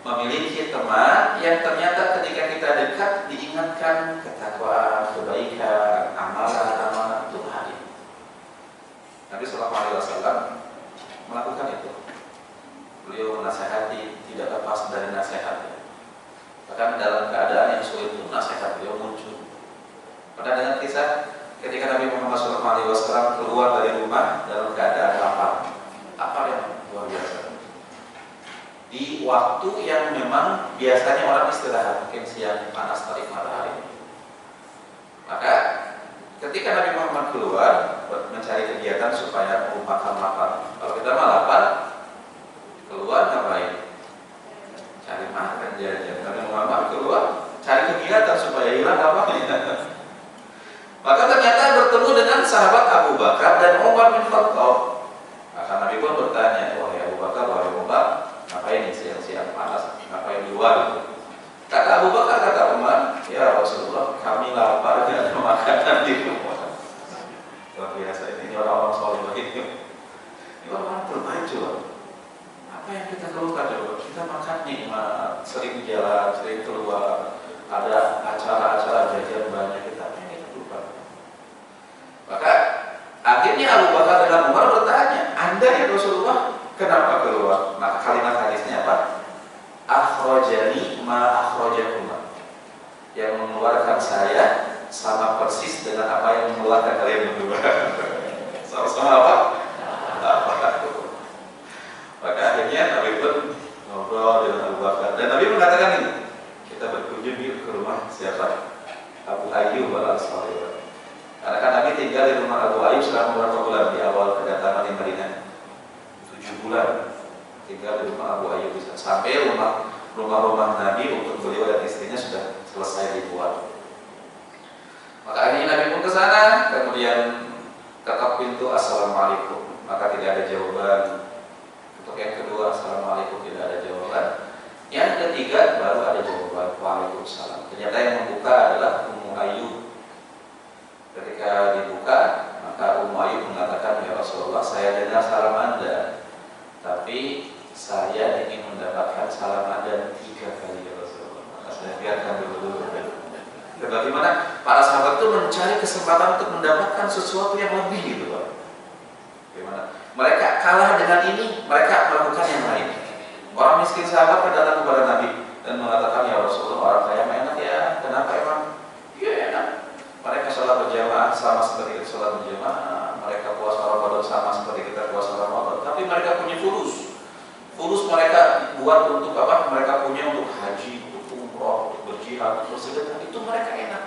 memiliki teman yang ternyata ketika kita dekat diingatkan ketakwaan, kebaikan, amalan-amalan itu hadir. Nabi Sallallahu Alaihi Wasallam melakukan itu. Beliau menasihati, tidak lepas dari nasihatnya. Bahkan dalam keadaan yang sulit pun nasihat beliau muncul. Pernah dengar kisah ketika Nabi Muhammad Sallallahu Alaihi Wasallam keluar dari rumah dalam keadaan lapar. Lapar yang luar biasa. Di waktu yang memang biasanya orang istirahat, mungkin siang panas terik matahari. Maka ketika Nabi Muhammad keluar mencari kegiatan supaya melupakan lapar. Kalau kita mah lapar, keluar ngapain? Cari makan jajan. Nabi Muhammad keluar cari kegiatan supaya hilang laparnya. Maka ternyata bertemu dengan sahabat Abu Bakar dan Umar bin Khattab. Maka Nabi pun bertanya, wahai Abu Bakar, wahai Umar, ngapain nih siang-siang panas? Ngapain di luar? Kata Abu Bakar, kata Umar, ya Rasulullah, kami lapar, tidak ada makan. makan di rumah. Luar biasa ini orang-orang soleh begitu. Ini orang-orang terbaik coba. Apa yang kita keluhkan coba? Kita makan nikmat, sering jalan, sering keluar, ada acara-acara jajan banyak, kita apa yang kita keluhkan? Maka akhirnya Abu Bakar dan Umar bertanya, Anda ya Rasulullah, kenapa keluar? Maka kalimat hadisnya apa? Akhrajani ma akhrajakuma, yang mengeluarkan saya sama persis dengan apa yang mengeluarkan kalian berdua. Sama-sama apa? Maka akhirnya Nabi pun ngobrol dengan Abu Bakar dan Nabi mengatakan ini, kita berkunjung ke rumah siapa? Abu Ayyub al-Ansari. Karena kan Nabi tinggal di rumah Abu Ayyub selama beberapa bulan di awal kedatangan di Madinah. 7 bulan tinggal di rumah Abu Ayyub sampai rumah-rumah Nabi untuk beliau dan istrinya sudah selesai dibuat. Maka akhirnya Nabi pun ke sana, kemudian ketok pintu, assalamualaikum. Maka tidak ada jawaban. Untuk yang kedua, assalamualaikum, tidak ada jawaban. Yang ketiga baru ada jawaban, waalaikumsalam. Ternyata yang membuka adalah Ummu Ayyub. Ketika dibuka, maka Ummu Ayyub mengatakan, ya Rasulullah, saya dengar salam Anda, tapi saya ingin mendapatkan salam Anda 3 kali ya Rasulullah. Maka saya biarkan dulu. Bagaimana para sahabat itu mencari kesempatan untuk mendapatkan sesuatu yang lebih gitu Pak. Bagaimana? Mereka kalah dengan ini, mereka melakukan yang lain. Orang miskin sahabat datang kepada Nabi dan mengatakan, ya Rasulullah, orang kaya enak ya. Kenapa emang? Ya enak. Mereka sholat berjamaah sama seperti kita sholat berjamaah. Mereka puasa Ramadan sama seperti kita puasa Ramadan. Tapi mereka punya fulus. Fulus mereka buat untuk apa? Mereka punya untuk haji, untuk umroh, untuk berjihad, untuk bersedekah. Itu mereka enak.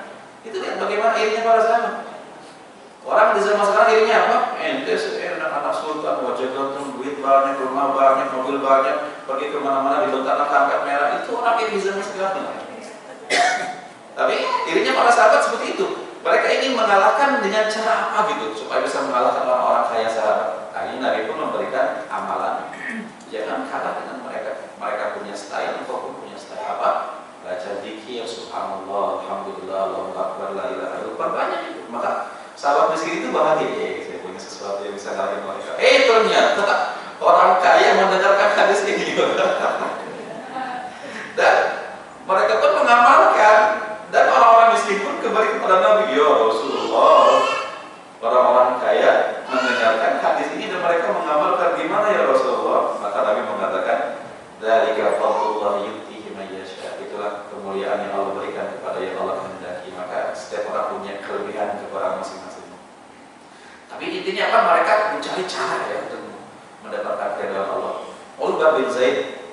Itu lihat bagaimana irinya para sahabat. Orang di zaman sekarang irinya apa? Ente enak anak sultan, wajah ganteng, duit banyak, rumah banyak, mobil banyak, pergi kemana-mana di tanah karpet merah. Itu orang iri di zaman sekarang. Tapi irinya para sahabat seperti itu. Mereka ingin mengalahkan dengan cara apa gitu supaya bisa mengalahkan orang-orang kaya sahabat. Akhirnya Nabi pun memberikan amalan. Jangan kalah dengan mereka. Mereka punya style, engkau pun punya style apa? Baca zikir, subhanallah, alhamdulillah, Allahu akbar, la ilaha illallah. Banyak itu. Maka sahabat miskin itu bahagia. Saya punya sesuatu yang bisa ngalahin mereka. Ternyata orang kaya mendengarkan hadis ini. Dan mereka pun mengamalkan. Dan orang-orang miskin pun kembali kepada Nabi, ya Rasulullah. Orang-orang kaya mendengarkan hadis ini dan mereka mengamalkan. Gimana ya Rasulullah? Maka Nabi mengatakan, dzalika fadlullah yu'tihi man yasha. Itulah kemuliaan yang Allah berikan kepada yang Allah kehendaki. Maka setiap orang punya kelebihan kepada masing-masing. Tapi intinya apa? Mereka mencari cara ya untuk mendapatkan keridhaan Allah. Ulbah bin Zaid,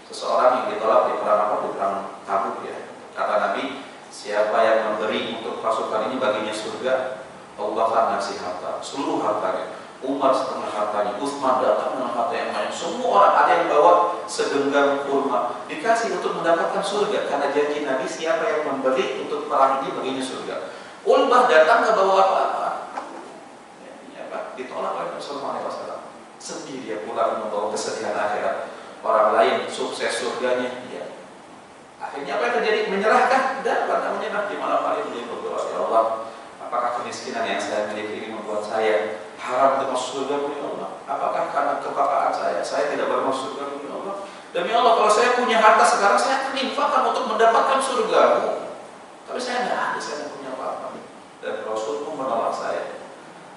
seseorang yang ditolak di perang apa? Di perang Tabuk ya. Kata Nabi, siapa yang memberi untuk pasukan ini baginya surga, Allah akan ngasih harta, seluruh hartanya. Umar setengah hartanya, Utsman datang dengan harta yang banyak. Semua orang ada yang bawa segenggam kurma, dikasih untuk mendapatkan surga. Karena janji Nabi, siapa yang memberi untuk perang ini baginya surga. Ulbah datang ke bawa apa-apa. Ditolak oleh Rasulullah SAW. Sedih dia pulang membawa kesedihan akhirat. Orang lain sukses surganya, dia. Akhirnya apa yang terjadi? Menyerahkan dan karena menyerah di malam hari beliau berdoa, ya Allah, apakah kemiskinan yang saya miliki ini membuat saya haram untuk masuk surga ya Allah? Apakah karena kepakaan saya tidak bermasuk surga ya Allah? Demi Allah, kalau saya punya harta sekarang, saya akan infakkan untuk mendapatkan surgamu. Tapi saya tidak ada, saya tidak punya apa-apa. Dan Rasul pun menolak saya.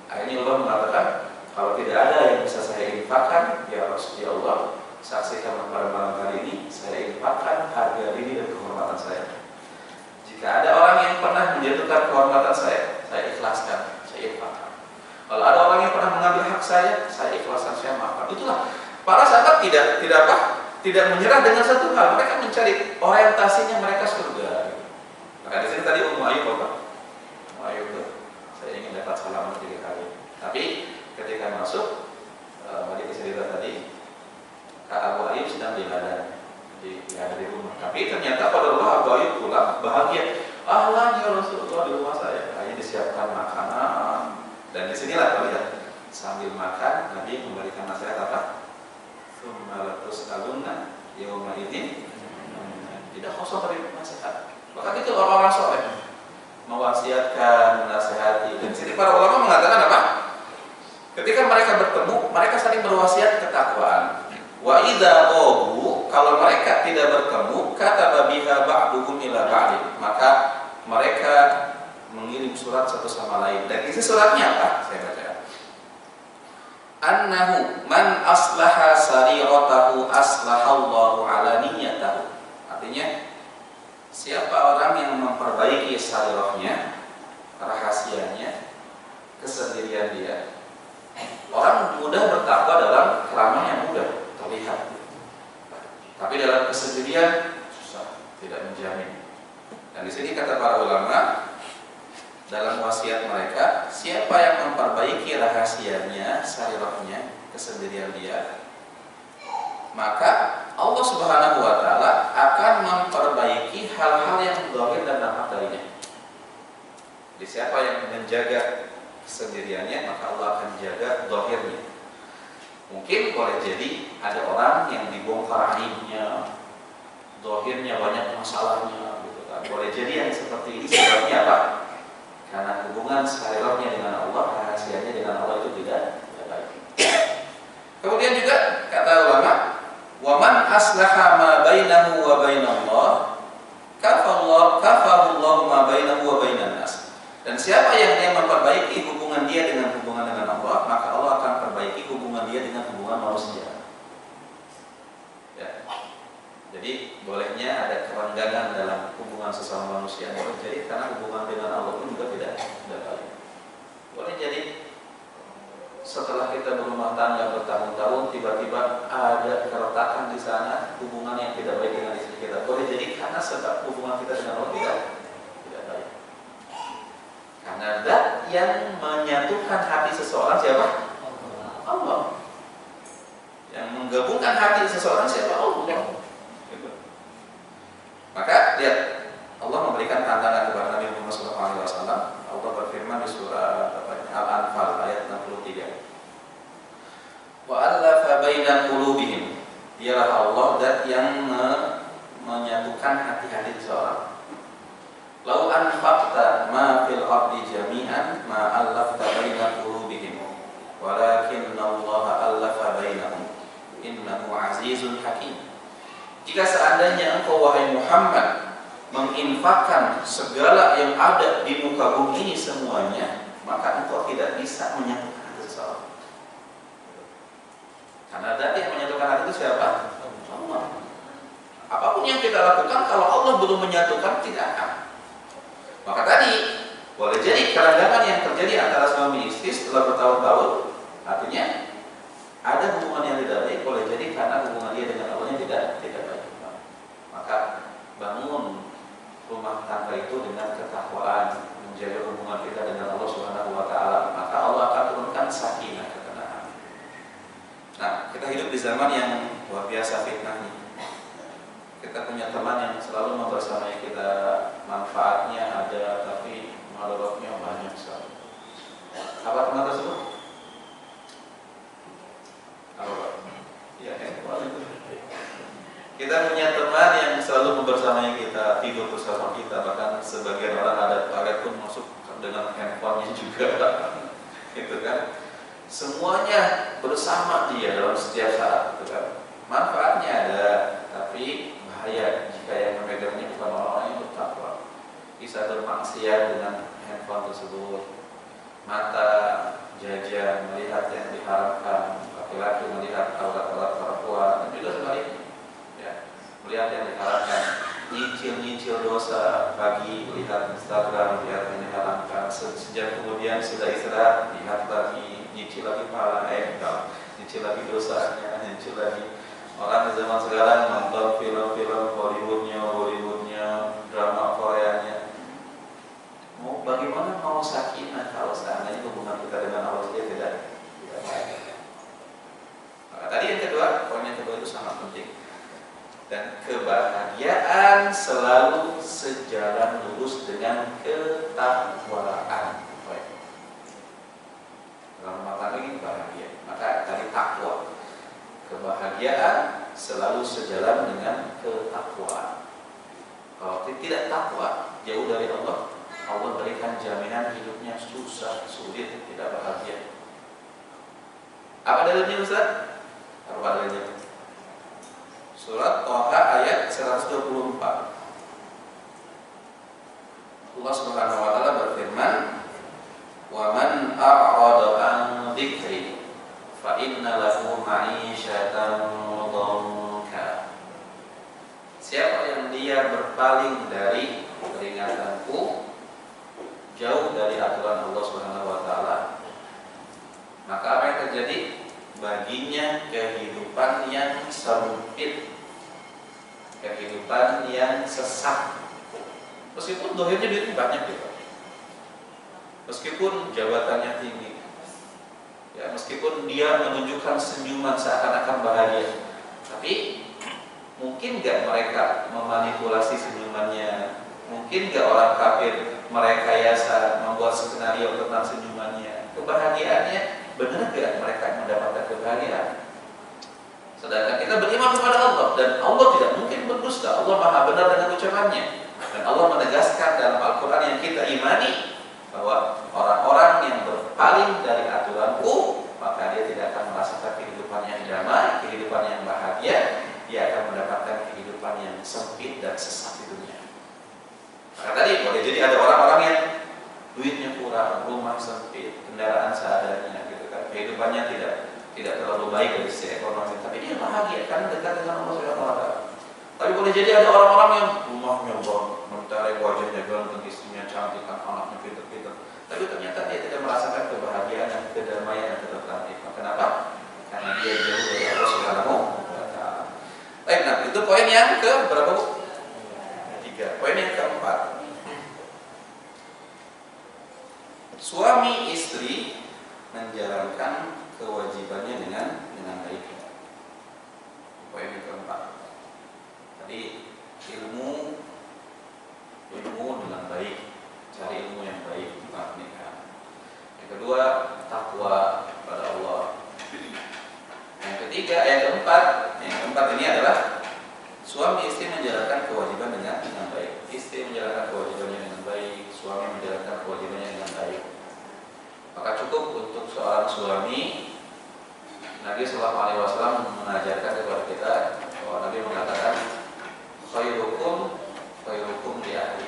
Akhirnya Allah mengatakan, kalau tidak ada yang bisa saya infakkan, ya Rasul, ya Allah, saksikan pada malam hari ini saya infakkan harga diri dan kehormatan saya. Jika ada orang yang pernah menjatuhkan kehormatan saya ikhlaskan, saya infakkan. Kalau ada orang yang pernah mengambil hak saya ikhlaskan, saya maafkan. Itulah para sahabat tidak menyerah dengan satu hal. Mereka mencari orientasinya mereka surga. Maka di sini tadi Ummu Ayyub apa? Ummu Ayyub itu saya ingin dapat salam 3 kali. Tapi ketika masuk bagi cerita tadi, Kak Abu Ayyub sedang beribadah, ada di rumah. Tapi ternyata pada Allah Abu Ayyub pulang bahagia. Ahlan ya Rasulullah, di rumah saya. Hanya disiapkan makanan. Dan disinilah kalian sambil makan Nabi memberikan nasihat apa? Tsumalatus alunna yauma idzin. Tidak kosong dari nasihat. Maka itu orang-orang soleh mewasiatkan, menasihatkan sini para ulama mengatakan apa? Ketika mereka bertemu, mereka saling berwasiat ketakwaan. Wa idza qabu, kalau mereka tidak bertemu, kata biha ba'duhum ila ba'd, maka mereka mengirim surat satu sama lain. Dan isi suratnya apa? Saya baca. Annahu man aslaha sariratahu aslahallahu alaniyatahu. Artinya, siapa orang yang memperbaiki sarirahnya, rahasianya, kesendirian dia, orang mudah bertakwa dalam keramaian mudah terlihat, tapi dalam kesendirian susah, tidak menjamin. Dan di sini kata para ulama dalam wasiat mereka, siapa yang memperbaiki rahasianya, sarirahnya, kesendirian dia, maka Allah Subhanahu wa Ta'ala akan memperbaiki hal-hal yang zahir dan nampak darinya. Jadi siapa yang menjaga kesendiriannya, maka Allah akan jaga zahirnya. Mungkin boleh jadi ada orang yang dibongkar aibnya, zahirnya banyak masalahnya, gitu kan. Boleh jadi yang seperti ini sebabnya apa? Karena hubungan sarirahnya dengan Allah, rahasianya dengan Allah itu tidak baik. Kemudian juga kata ulama, wa man aslaha ma bainahu wa bainallah kafallahu ma bainahu wa bainan nas. Dan siapa yang dia memperbaiki hubungan dia dengan hubungan dengan Allah, maka Allah akan perbaiki hubungan dia dengan hubungan manusia. Ya. Jadi bolehnya ada kerenggangan dalam hubungan sesama manusia yang terjadi karena hubungan dengan Allah pun juga tidak baik. Boleh jadi setelah kita berumah tangga bertahun-tahun, tiba-tiba ada keretakan di sana, hubungan yang tidak baik dengan istri kita. Boleh jadi karena sebab hubungan kita dengan Allah tidak baik. Karena zat yang menyatukan hati seseorang siapa? Allah. Yang menggabungkan hati seseorang siapa? Allah. Maka lihat, Allah memberikan tantangan kepada Nabi Muhammad SAW. Allah berfirman di surah Al-Anfal ayat 63. Wa allafa baina qulubihim. Dialah Allah zat yang menyatukan hati-hati seseorang. Lau anfaqta ma fil ardi jami'an ma allafta baina qulubihim walakinna Allah allafa bainahum innahu azizun hakim. Jika seandainya engkau wahai Muhammad menginfakkan segala yang ada di muka bumi ini semuanya, maka engkau tidak bisa menyatukan hati seseorang. Karena tadi yang menyatukan hati itu siapa? Allah. Apapun yang kita lakukan, kalau Allah belum menyatukan, tidak akan. Maka tadi boleh jadi kerenggangan yang terjadi antara suami istri setelah bertahun-tahun, artinya ada hubungan yang tidak baik. Boleh jadi karena hubungan dia dengan Allahnya tidak baik. Maka bangun rumah tangga itu dengan ketakwaan, menjaga hubungan kita dengan Allah Subhanahu wa Ta'ala, maka Allah akan turunkan sakinah, ketenangan. Nah, kita hidup di zaman yang luar biasa fitnahnya. Kita punya teman yang selalu membersamai kita, manfaatnya ada, tapi mudaratnya banyak sekali. Apa teman tersebut? Apa? Ya, kita punya teman yang selalu membersamai kita, tidur bersama kita, bahkan sebagian orang ada toilet pun masuk dengan handphonenya juga, gitu kan? Semuanya bersama dia dalam setiap saat, gitu kan? Manfaatnya ada, tapi bahaya jika yang memegangnya bukan orang-orang yang bertakwa. Bisa bermaksiat dengan handphone tersebut, mata jajan melihat yang diharamkan, laki-laki melihat aurat-aurat perempuan, dan juga sebaliknya. Melihat yang diharamkan, nyicil dosa pagi, lihat Instagram, lihat yang diharamkan, sejak kemudian sudah istirahat, lihat lagi, nyicil lagi pahala, nyicil lagi dosanya, nyicil lagi. Orang di zaman sekarang nonton film-film Hollywoodnya, drama Koreanya. Bagaimana mau sakinah kalau seandainya hubungan kita dengan Allah tidak baik? Maka tadi yang kedua, poin yang kedua itu sangat penting. Dan kebahagiaan selalu sejalan lurus dengan ketakwaan. Dalam rumah tangga ini bahagia, maka dari takwa. Kebahagiaan selalu sejalan dengan ketakwaan. Kalau tidak takwa, jauh dari Allah, Allah berikan jaminan hidupnya susah. susah, sulit, tidak bahagia. Apa dalilnya Ustaz? Apa dalilnya? Surat Thaha ayat 124. Allah Subhanahu wa taala berfirman, "Wa man a'rada an dzikri fa inna lahu ma'isyatan dhanka." Siapa yang dia berpaling dari peringatanku, jauh dari aturan Allah Subhanahu wa taala, maka apa yang terjadi? Baginya kehidupan yang sempit, kehidupan yang sesak. Meskipun dohirnya duitnya banyak gitu, meskipun jabatannya tinggi, ya, meskipun dia menunjukkan senyuman seakan-akan bahagia, tapi mungkin gak mereka memanipulasi senyumannya? Mungkin gak orang kafir merekayasa, membuat skenario tentang senyumannya? Kebahagiaannya benar gak mereka mendapatkan kebahagiaan? Sedangkan kita beriman kepada Allah, dan Allah tidak mungkin berdusta. Allah maha benar dengan ucapannya. Dan Allah menegaskan dalam Al-Quran yang kita imani, bahwa orang-orang yang berpaling dari aturanku, maka dia tidak akan merasakan kehidupan yang damai, kehidupan yang bahagia. Dia akan mendapatkan kehidupan yang sempit dan sesak di dunia. Maka tadi boleh jadi ada orang-orang yang duitnya kurang, rumah sempit, kendaraan seadanya, gitu kan, kehidupannya tidak terlalu baik dari sisi ekonomi, tapi dia bahagia karena dekat dengan Allah Subhanahu wa taala. Tapi boleh jadi ada orang-orang yang rumahnya mentari, wajahnya ganteng, istrinya cantik, anaknya pintar-pintar, tapi ternyata dia tidak merasakan kebahagiaan dan kedamaian yang tertantang. Kenapa? Karena dia jauh dari Allah Subhanahu wa taala. Baik, nah itu poin yang ke berapa, Bu? 3. Poin yang keempat, suami istri menjalankan kewajibannya dengan baik. Poin yang keempat tadi, ilmu dengan baik, cari ilmu yang baik tentang pernikahan. Yang kedua, takwa kepada Allah. Yang ketiga, yang keempat ini adalah suami istri menjalankan kewajiban dengan baik. Istri menjalankan kewajibannya dengan baik, suami menjalankan kewajibannya dengan baik. Maka cukup untuk seorang suami, Nabi Sallallahu Alaihi Wasallam mengajarkan kepada kita bahwa Nabi mengatakan, khairukum li ahli.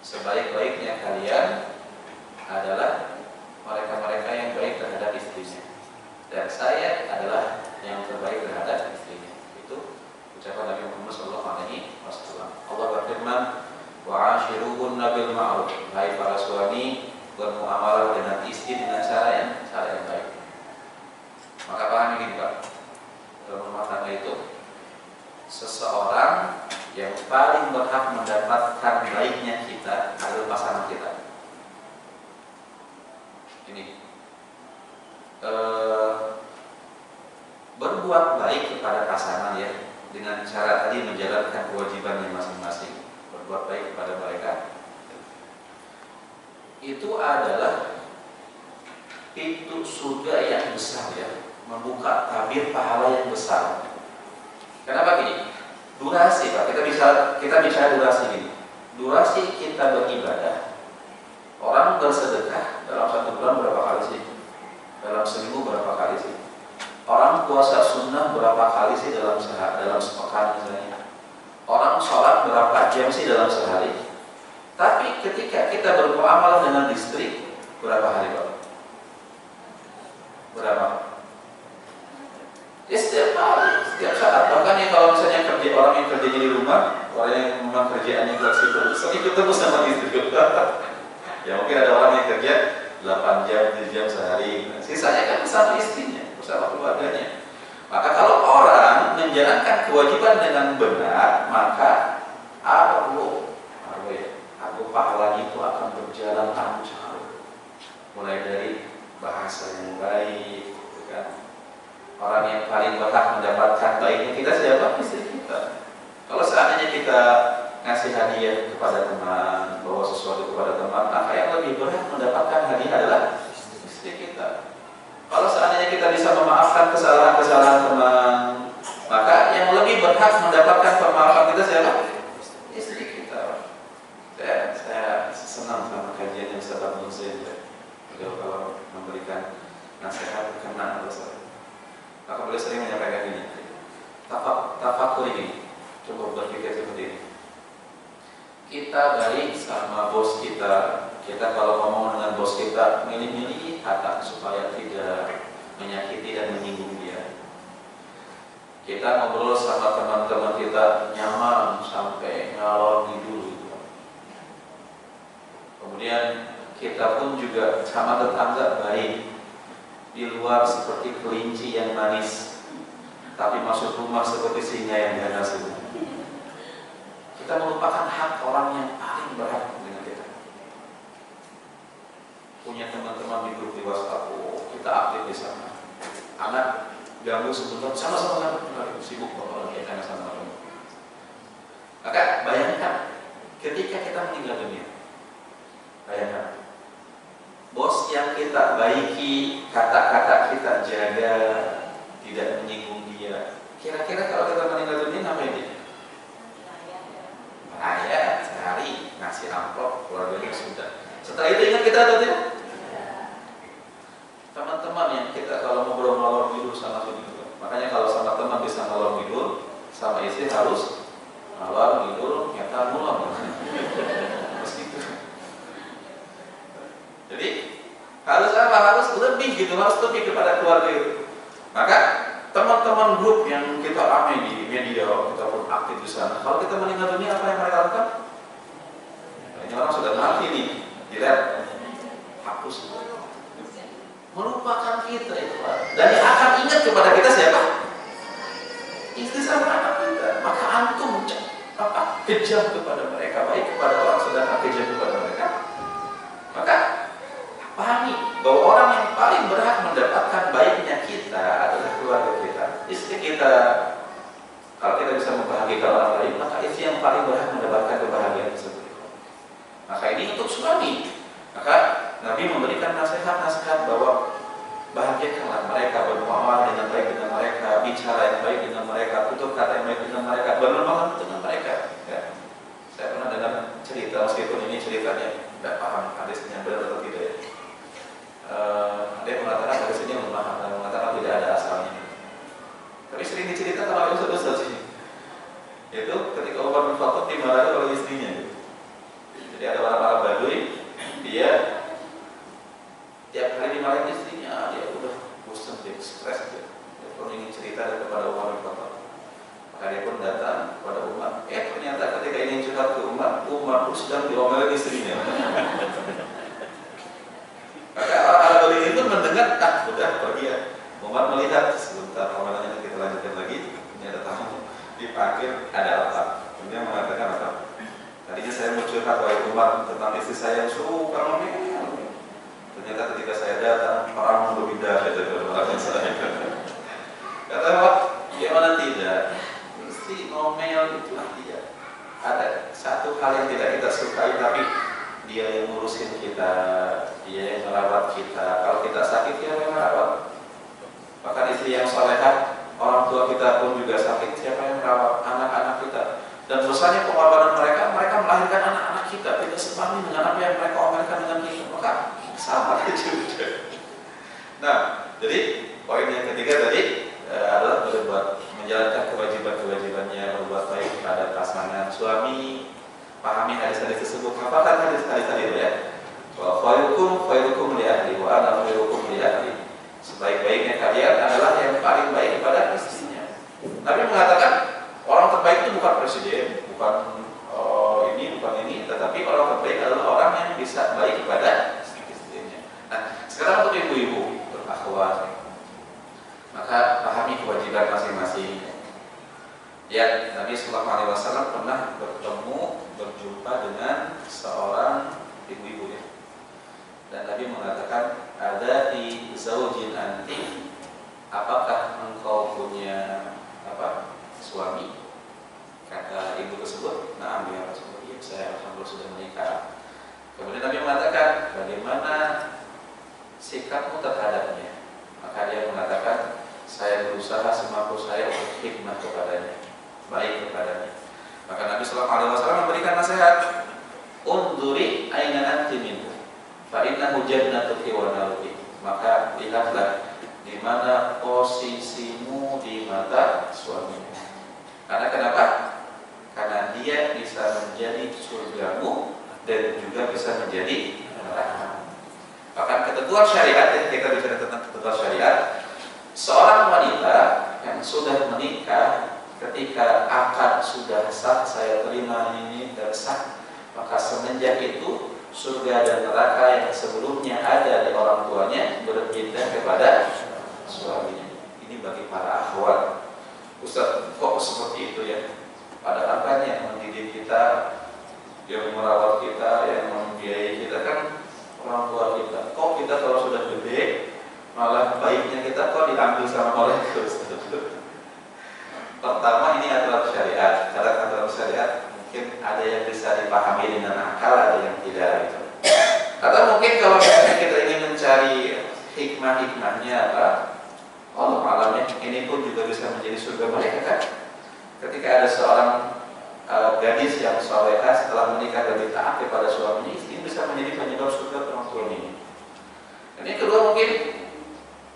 Sebaik-baiknya kalian adalah mereka-mereka yang baik terhadap istrinya, dan saya adalah yang terbaik terhadap istrinya. Itu ucapan Nabi Muhammad Sallallahu Alaihi Wasallam. Allah berfirman, wa'ashiruhunna bil ma'ruf. Hai para suami, bermuamalah dengan istri dengan cara yang baik. Maka pahami gini Pak, dalam rumah tangga itu seseorang yang paling berhak mendapatkan baiknya kita adalah pasangan kita. Ini berbuat baik kepada pasangan ya, dengan cara tadi menjalankan kewajibannya masing-masing, berbuat baik kepada mereka, itu adalah pintu surga yang besar ya, membuka tabir pahala yang besar. Kenapa gini? Durasi Pak, kita bisa durasi gini. Durasi kita beribadah, orang bersedekah dalam 1 bulan berapa kali sih? Dalam seminggu berapa kali sih? Orang puasa sunnah berapa kali sih dalam sepekan misalnya? Orang sholat berapa jam sih dalam sehari? Tapi ketika kita bermuamalah dengan istri, berapa hari Pak? Berapa? Ya setiap hari, setiap saat. Bahkan ya kalau misalnya orang yang kerjanya di rumah, orang yang memang kerjaannya fleksibel, sering ketemu sama istri. Ya mungkin ada orang yang kerja 8 jam, 7 jam sehari, sisanya kan bersama istrinya, bersama keluarganya. Maka kalau orang menjalankan kewajiban dengan benar, maka arwah pahalanya itu akan berjalan lancar. Mulai dari bahasa yang baik, kan? Orang yang paling berhak mendapatkan baiknya kita siapa? Istri kita. Kalau seandainya kita ngasih hadiah kepada teman, bawa sesuatu kepada teman, maka yang lebih berhak mendapatkan hadiah adalah istri kita. Kalau seandainya kita bisa memaafkan kesalahan-kesalahan teman, maka yang lebih berhak mendapatkan pemaafan kita siapa? Istri kita. Saya senang sama kajian yang Ustaz Abdul muslim. Beliau kalau memberikan nasihat kena atau saya. Maka beliau sering menyampaikan ini. Tafakur ini, coba berpikir seperti ini. Kita baik sama bos kita kalau ngomong dengan bos kita milih-milih kata supaya tidak menyakiti dan menyinggung dia. Kita ngobrol sama teman-teman kita nyaman sampai ngalor ngidul gitu. Kemudian kita pun juga sama tetangga baik, di luar seperti kelinci yang manis, tapi masuk rumah seperti singa yang ganas. Kita melupakan hak orang yang paling berhak dengan kita. Punya teman-teman di grup di WhatsApp, kita aktif di sana. Anak ganggu sebentar, sama-sama sibuk kalau kita sama-sama. Maka bayangkan, ketika kita meninggal dunia, bayangkan, bos yang kita baiki, kata-kata kita jaga, tidak menyinggung dia. Kira-kira kalau kita meninggal dunia ngapain dia? Raya sehari ngasih amplop keluarganya sudah. Setelah itu ingat kita atau tidak? Teman-teman yang kita kalau ngobrol ngalor ngidul sama gitu. Makanya kalau sama teman bisa ngalor ngidul, sama istri harus ngalor ngidul nyata ngulang. Begitu. Jadi harus apa? Harus lebih gitu, harus lebih kepada keluarga itu. Maka teman-teman grup yang kita ramai di media, kita pun aktif di sana. Kalau kita meninggal dunia, apa yang mereka lakukan? Ini orang sudah mati nih, tidak hapus, melupakan kita itu, Pak. Dan yang akan ingat kepada kita siapa? Istri sama anak kita. Maka antum kejam kepada mereka, baik kepada orang sedang kejam kepada mereka. Maka pahami bahwa orang yang paling berhak mendapatkan baiknya kita adalah keluarga kita, istri kita. Kalau kita bisa membahagiakan orang lain, maka istri yang paling berhak mendapatkan kebahagiaan tersebut. Maka ini untuk suami. Maka Nabi memberikan nasihat-nasihat bahwa bahagiakanlah mereka, bermuamalah dengan baik dengan mereka, bicara yang baik dengan mereka, tutur kata yang baik dengan mereka, berlemah dengan mereka. Ya. Saya pernah dengar cerita, meskipun ini ceritanya tidak paham hadisnya benar atau tidak. Dia mengatakan hadisnya lemah dan mengatakan tidak ada asalnya. Tapi sering diceritakan oleh ustaz-ustaz sini. Yaitu ketika Umar bin Khattab dimarahi oleh istrinya. Jadi ada orang-orang Baduy, dia tiap hari dimarahi istrinya, dia udah bosan, dia stres, dia pun ingin cerita kepada Umar bin Khattab. Maka dia pun datang kepada Umar. Ternyata ketika ingin curhat ke Umar pun sedang diomelin istrinya. Maka orang-orang Baduy itu mendengar, udah pergi ya. Umar melihat sebentar, omelannya kita lanjutkan lagi. Ini ada tamu dipanggil, ada apa? Kemudian mengatakan apa? Tadinya saya mau curhat wahai Umar tentang istri saya yang suka ngomel. Ternyata ketika saya datang, orang lebih dahsyat daripada orang saya. Kata Pak, gimana tidak? Mesti ngomel itulah dia. Ada satu hal yang tidak kita sukai, tapi dia yang ngurusin kita, dia yang merawat kita. Kalau kita sakit, dia yang merawat. Bahkan istri yang salehah, orang tua kita pun juga sakit, siapa yang merawat anak-anak kita? Dan selesainya pengorbanan mereka melahirkan anak-anak kita tidak sebanding dengan apa yang mereka omelkan dengan kita. Maka sama juga. Nah, jadi poin yang ketiga tadi adalah menjalankan kewajiban-kewajibannya, berbuat baik kepada pasangan suami. Pahami hadis-hadis tersebut. Apakah hadis-hadis tadi itu ya? Wa khairukum li ahli wa ana khairukum li ahli. Sebaik-baiknya kalian adalah yang paling baik kepada istrinya. Nabi mengatakan orang terbaik itu bukan presiden, bukan ini, tetapi orang terbaik adalah orang yang bisa baik kepada istrinya. Nah, sekarang untuk ibu-ibu, untuk akhwat, maka pahami kewajiban masing-masing. Ya, Nabi SAW pernah berjumpa dengan seorang ibu-ibu ya. Dan Nabi mengatakan, ada di zaujin anti, apakah engkau punya suami? Kata ibu tersebut, nah ya Rasulullah, iya saya alhamdulillah sudah menikah. Kemudian Nabi mengatakan, bagaimana sikapmu terhadapnya? Maka dia mengatakan, saya berusaha semampu saya untuk hikmah kepadanya, baik kepadanya. Maka Nabi SAW memberikan nasihat, unduri aina anti minhu, fa innahu jannatu fi wanaluki. Maka lihatlah di mana posisimu di mata suamimu. Karena kenapa? Karena dia bisa menjadi surgamu dan juga bisa menjadi neraka. Bahkan ketentuan syariat, kita bicara tentang ketentuan syariat, seorang wanita yang sudah menikah, ketika akad sudah sah, saya terima ini dan sah, maka semenjak itu surga dan neraka yang sebelumnya ada di orang tuanya berpindah kepada suaminya. Ini bagi para akhwat. Ustaz, kok seperti itu ya? Padahal kan yang mendidik kita, yang merawat kita, yang membiayai kita kan orang tua kita. Kok kita kalau sudah gede, malah baiknya kita kok diambil sama mereka? Pertama, ini aturan syariat. Karena aturan syariat mungkin ada yang bisa dipahami dengan akal, ada yang tidak gitu. Atau mungkin kalau misalnya kita ingin mencari hikmah-hikmahnya apa, Allah alamnya ini pun juga bisa menjadi surga mereka kan. Ketika ada seorang gadis yang solehah setelah menikah dan taat kepada suaminya, ini bisa menjadi penyebab surga orang tuanya. Dan yang kedua mungkin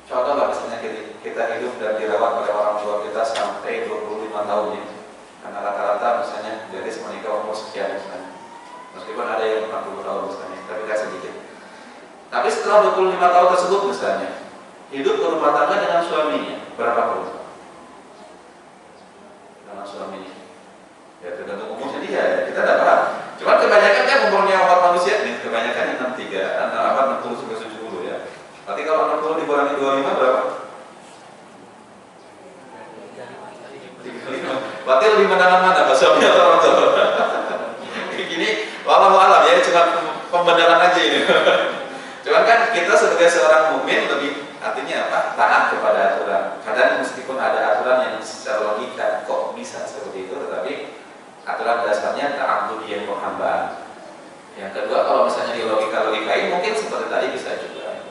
contoh lah, misalnya kita hidup dan dirawat oleh orang tua kita sampai 25 tahun ya. Karena rata-rata misalnya gadis menikah umur sekian misalnya. Meskipun ada yang 40 tahun misalnya, tapi tidak sedikit. Tapi setelah 25 tahun tersebut misalnya, hidup berumah tangga dengan suaminya, berapa tahun? Dengan suaminya. Ya tergantung umurnya dia, kita tidak paham. Cuma kebanyakan kan umurnya umat manusia nih, kebanyakan 63, 60 sampai 70 ya. Berarti kalau 60 dikurangi 25 berapa? 35. Berarti lebih menangan mana? Suaminya atau orang tua? Gini, wallahu alam ya, cuma pembenaran aja ini. Cuman kan kita sebagai seorang mukmin lebih, artinya apa? Taat kepada aturan. Kadang meskipun ada aturan yang secara logika kok bisa seperti itu, tetapi aturan dasarnya ta'abbudiyah penghambaan. Yang kedua, kalau misalnya di logika-logikain mungkin seperti tadi bisa juga.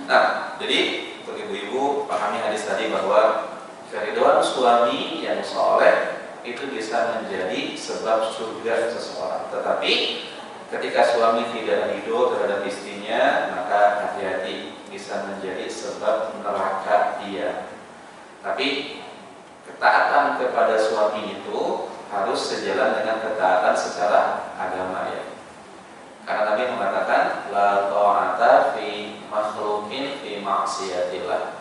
Nah, jadi untuk ibu-ibu pahami hadis tadi bahwa keridhaan suami yang soleh itu bisa menjadi sebab surga seseorang. Tetapi ketika suami tidak ridho terhadap istrinya, maka hati-hati, bisa menjadi sebab neraka dia. Tapi ketaatan kepada suami itu harus sejalan dengan ketaatan secara agama ya. Karena Nabi mengatakan la ta'ata fi makhluqin fi ma'siyatillah.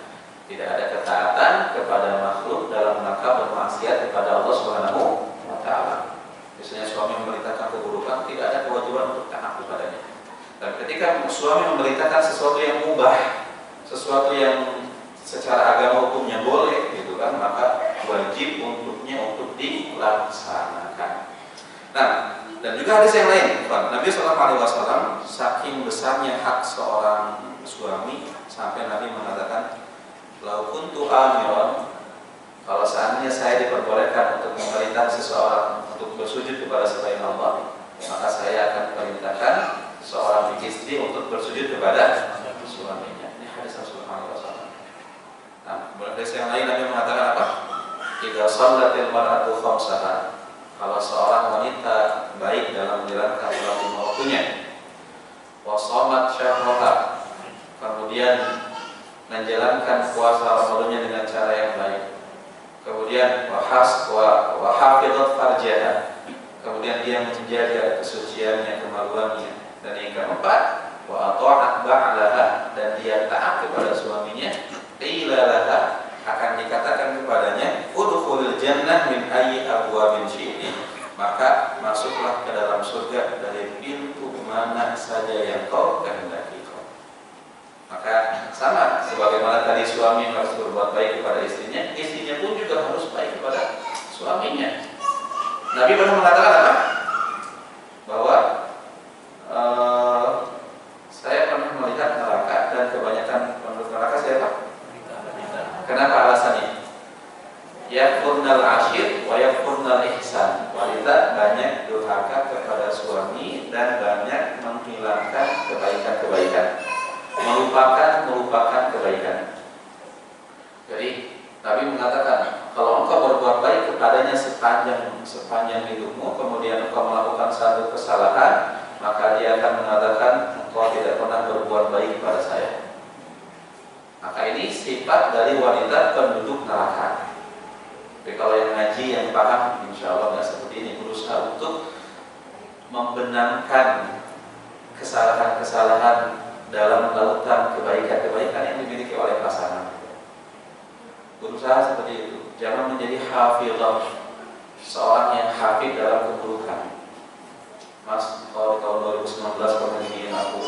Tidak ada ketaatan kepada makhluk dalam rangka bermaksiat kepada Allah Subhanahu wa taala. Misalnya suami memerintahkan keburukan, tidak ada kewajiban untuk taat kepadanya. Dan ketika suami memerintahkan sesuatu yang mubah, sesuatu yang secara agama hukumnya boleh gitu kan, maka wajib untuknya untuk dilaksanakan. Nah, dan juga hadis yang lain, Nabi SAW saking besarnya hak seorang suami sampai Nabi mengatakan, "Lau kuntu amiran," kalau seandainya saya diperbolehkan untuk memerintah seseorang untuk bersujud kepada selain Allah, maka saya akan perintahkan seorang istri untuk bersujud kepada suaminya. Ini hadis Rasulullah SAW. Nah, hadis yang lain Nabi mengatakan apa? Idza shallatil mar'atu khamsaha, kalau seorang wanita baik dalam menjalankan sholat lima waktunya, wa shamat syahraha, kemudian menjalankan puasa Ramadannya dengan cara yang baik, kemudian wa hafizat farjaha, kemudian dia menjaga kesuciannya, kemaluannya, dan yang keempat wa ata'at ba'laha, dan dia taat kepada suaminya, qila laha, akan dikatakan kepadanya, udkhulil jannah min ayyi abwabin syi'ti, maka masuklah ke dalam surga dari pintu mana saja yang kau kehendaki. Maka sama sebagaimana tadi suami harus berbuat baik kepada istrinya, istrinya pun juga harus baik kepada suaminya. Nabi pernah mengatakan apa? Bahwa saya pernah melihat neraka, dan kebanyakan penduduk neraka siapa? Kenapa alasannya? Yakfurnal ashir wa yakfurnal ihsan. Wanita banyak durhaka kepada suami dan banyak menghilangkan kebaikan-kebaikan, melupakan kebaikan. Jadi Nabi mengatakan, kalau engkau berbuat baik kepadanya sepanjang hidupmu, kemudian berbuat baik kepada saya. Maka ini sifat dari wanita penduduk neraka. Tapi kalau yang ngaji, yang paham, insya Allah nggak seperti ini. Berusaha untuk membenarkan kesalahan-kesalahan dalam melakukan kebaikan-kebaikan yang dimiliki oleh pasangan. Berusaha seperti itu. Jangan menjadi hafizah, seorang yang hafid dalam keburukan. Mas, kalau di tahun 2019 pernah giniin aku,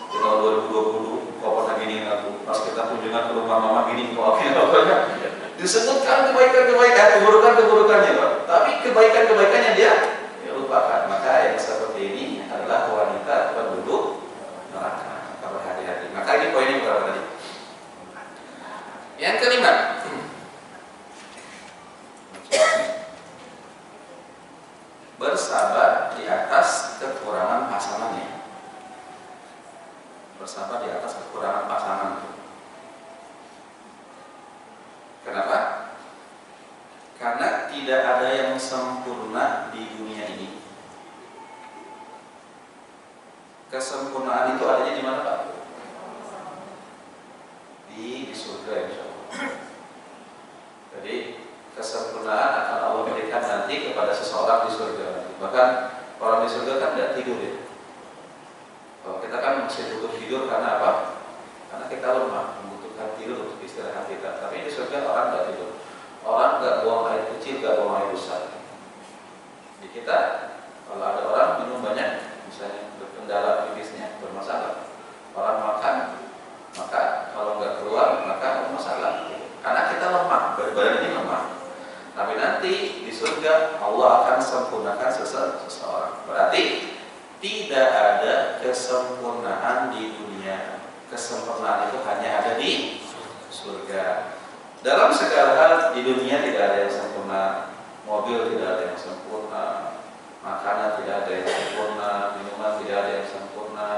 di tahun 2020 kau pernah giniin aku, pas kita kunjungan ke rumah mama gini, kau apa-apa disebutkan kebaikan-kebaikan, keburukan-keburukannya, Pak. Tapi kebaikan-kebaikannya dia lupakan. Maka yang seperti ini adalah wanita penduduk neraka. Maka berhati-hati. Maka ini poinnya berapa tadi? Yang kelima, bersabar di atas kekurangan pasangannya. Bersabar di atas kekurangan pasangan. Kenapa? Karena tidak ada yang sempurna di dunia ini. Kesempurnaan itu adanya di mana, Pak? Di surga, insya Allah. Jadi kesempurnaan akan Allah berikan nanti kepada seseorang di surga. Bahkan orang di surga kan tidak tidur ya. Kalau kita kan masih butuh tidur karena apa? Karena kita lemah, membutuhkan tidur untuk istirahat kita. Tapi di surga orang tidak tidur. Orang nggak buang air kecil, nggak buang air besar. Di kita, kalau ada orang minum banyak, misalnya berkendala pipisnya, bermasalah. Orang makan, maka kalau nggak keluar, maka bermasalah. Karena kita lemah, badan ini lemah. Tapi nanti di surga Allah akan sempurnakan seseorang. Berarti tidak ada kesempurnaan di dunia. Kesempurnaan itu hanya ada di surga. Dalam segala hal di dunia tidak ada yang sempurna. Mobil tidak ada yang sempurna, makanan tidak ada yang sempurna, minuman tidak ada yang sempurna,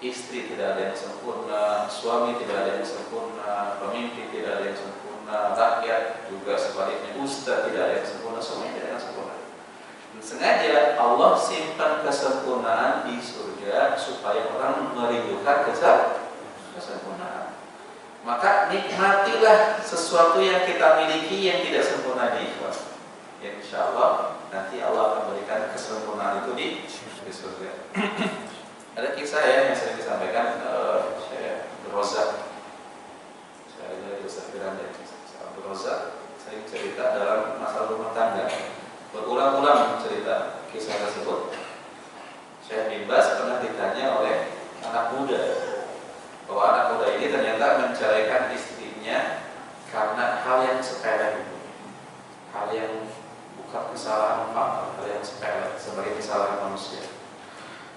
istri tidak ada yang sempurna, suami tidak ada yang sempurna, pemimpin tidak ada yang sempurna, rakyat juga sebaliknya, ustaz tidak ada yang sempurna, semuanya tidak ada yang sempurna. Dan sengaja Allah simpan kesempurnaan di surga supaya orang merindukan kesempurnaan. Maka nikmatilah sesuatu yang kita miliki yang tidak sempurna di ikhlas. Ya, insya Allah nanti Allah akan berikan kesempurnaan itu di surga. Ada kisah ya yang sering disampaikan saya Rozak. Saya dari Ustaz Firanda, Abdul Rozak sering cerita dalam masalah rumah tangga. Berulang-ulang cerita kisah tersebut. Saya bebas pernah ditanya oleh anak muda bahwa anak muda ini ternyata menceraikan istrinya karena hal yang sepele, hal yang bukan kesalahan fatal, hal yang sepele sebagai kesalahan manusia.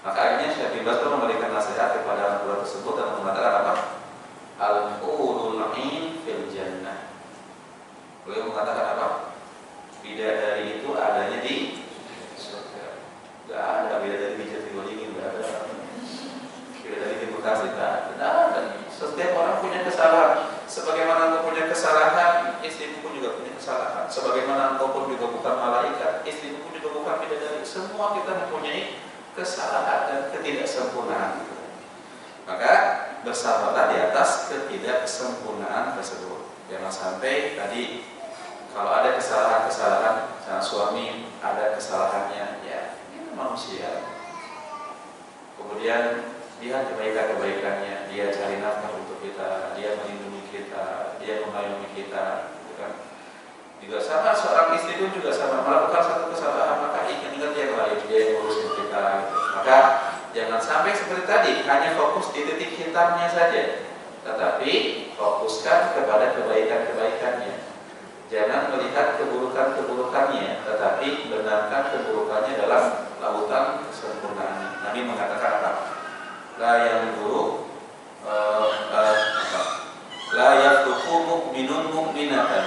Maka akhirnya Syekh bin Baz memberikan nasihat kepada anak muda tersebut dan mengatakan apa? Al-hurul 'ain fil jannah. Beliau mengatakan apa? Bidadari itu adanya di surga. Tidak ada bidadari di Jatiwaringin, tidak ada. Bidadari di Bekasi, tidak ada. Setiap orang punya kesalahan. Sebagaimana engkau punya kesalahan, istrimu pun juga punya kesalahan. Sebagaimana engkau pun juga bukan malaikat, istrimu pun juga bukan bidadari. Semua kita mempunyai kesalahan dan ketidaksempurnaan. Maka bersabarlah di atas ketidaksempurnaan tersebut. Jangan sampai tadi kalau ada kesalahan-kesalahan, misalnya suami ada kesalahannya, ya ini manusia. Kemudian dia kebaikan-kebaikannya, dia cari nafkah untuk kita, dia melindungi kita, dia mengayomi kita, kan? Juga sama seorang istri pun juga sama melakukan satu kesalahan, maka ingat yang lain, dia yang ngurusin kita. Gitu. Maka jangan sampai seperti tadi hanya fokus di titik hitamnya saja, tetapi fokuskan kepada kebaikan-kebaikannya. Jangan melihat keburukan-keburukannya, tetapi benarkan keburukannya dalam lautan kesempurnaan. Nabi mengatakan apa? La yanzuru la yaqtu mu'minun mu'minatan.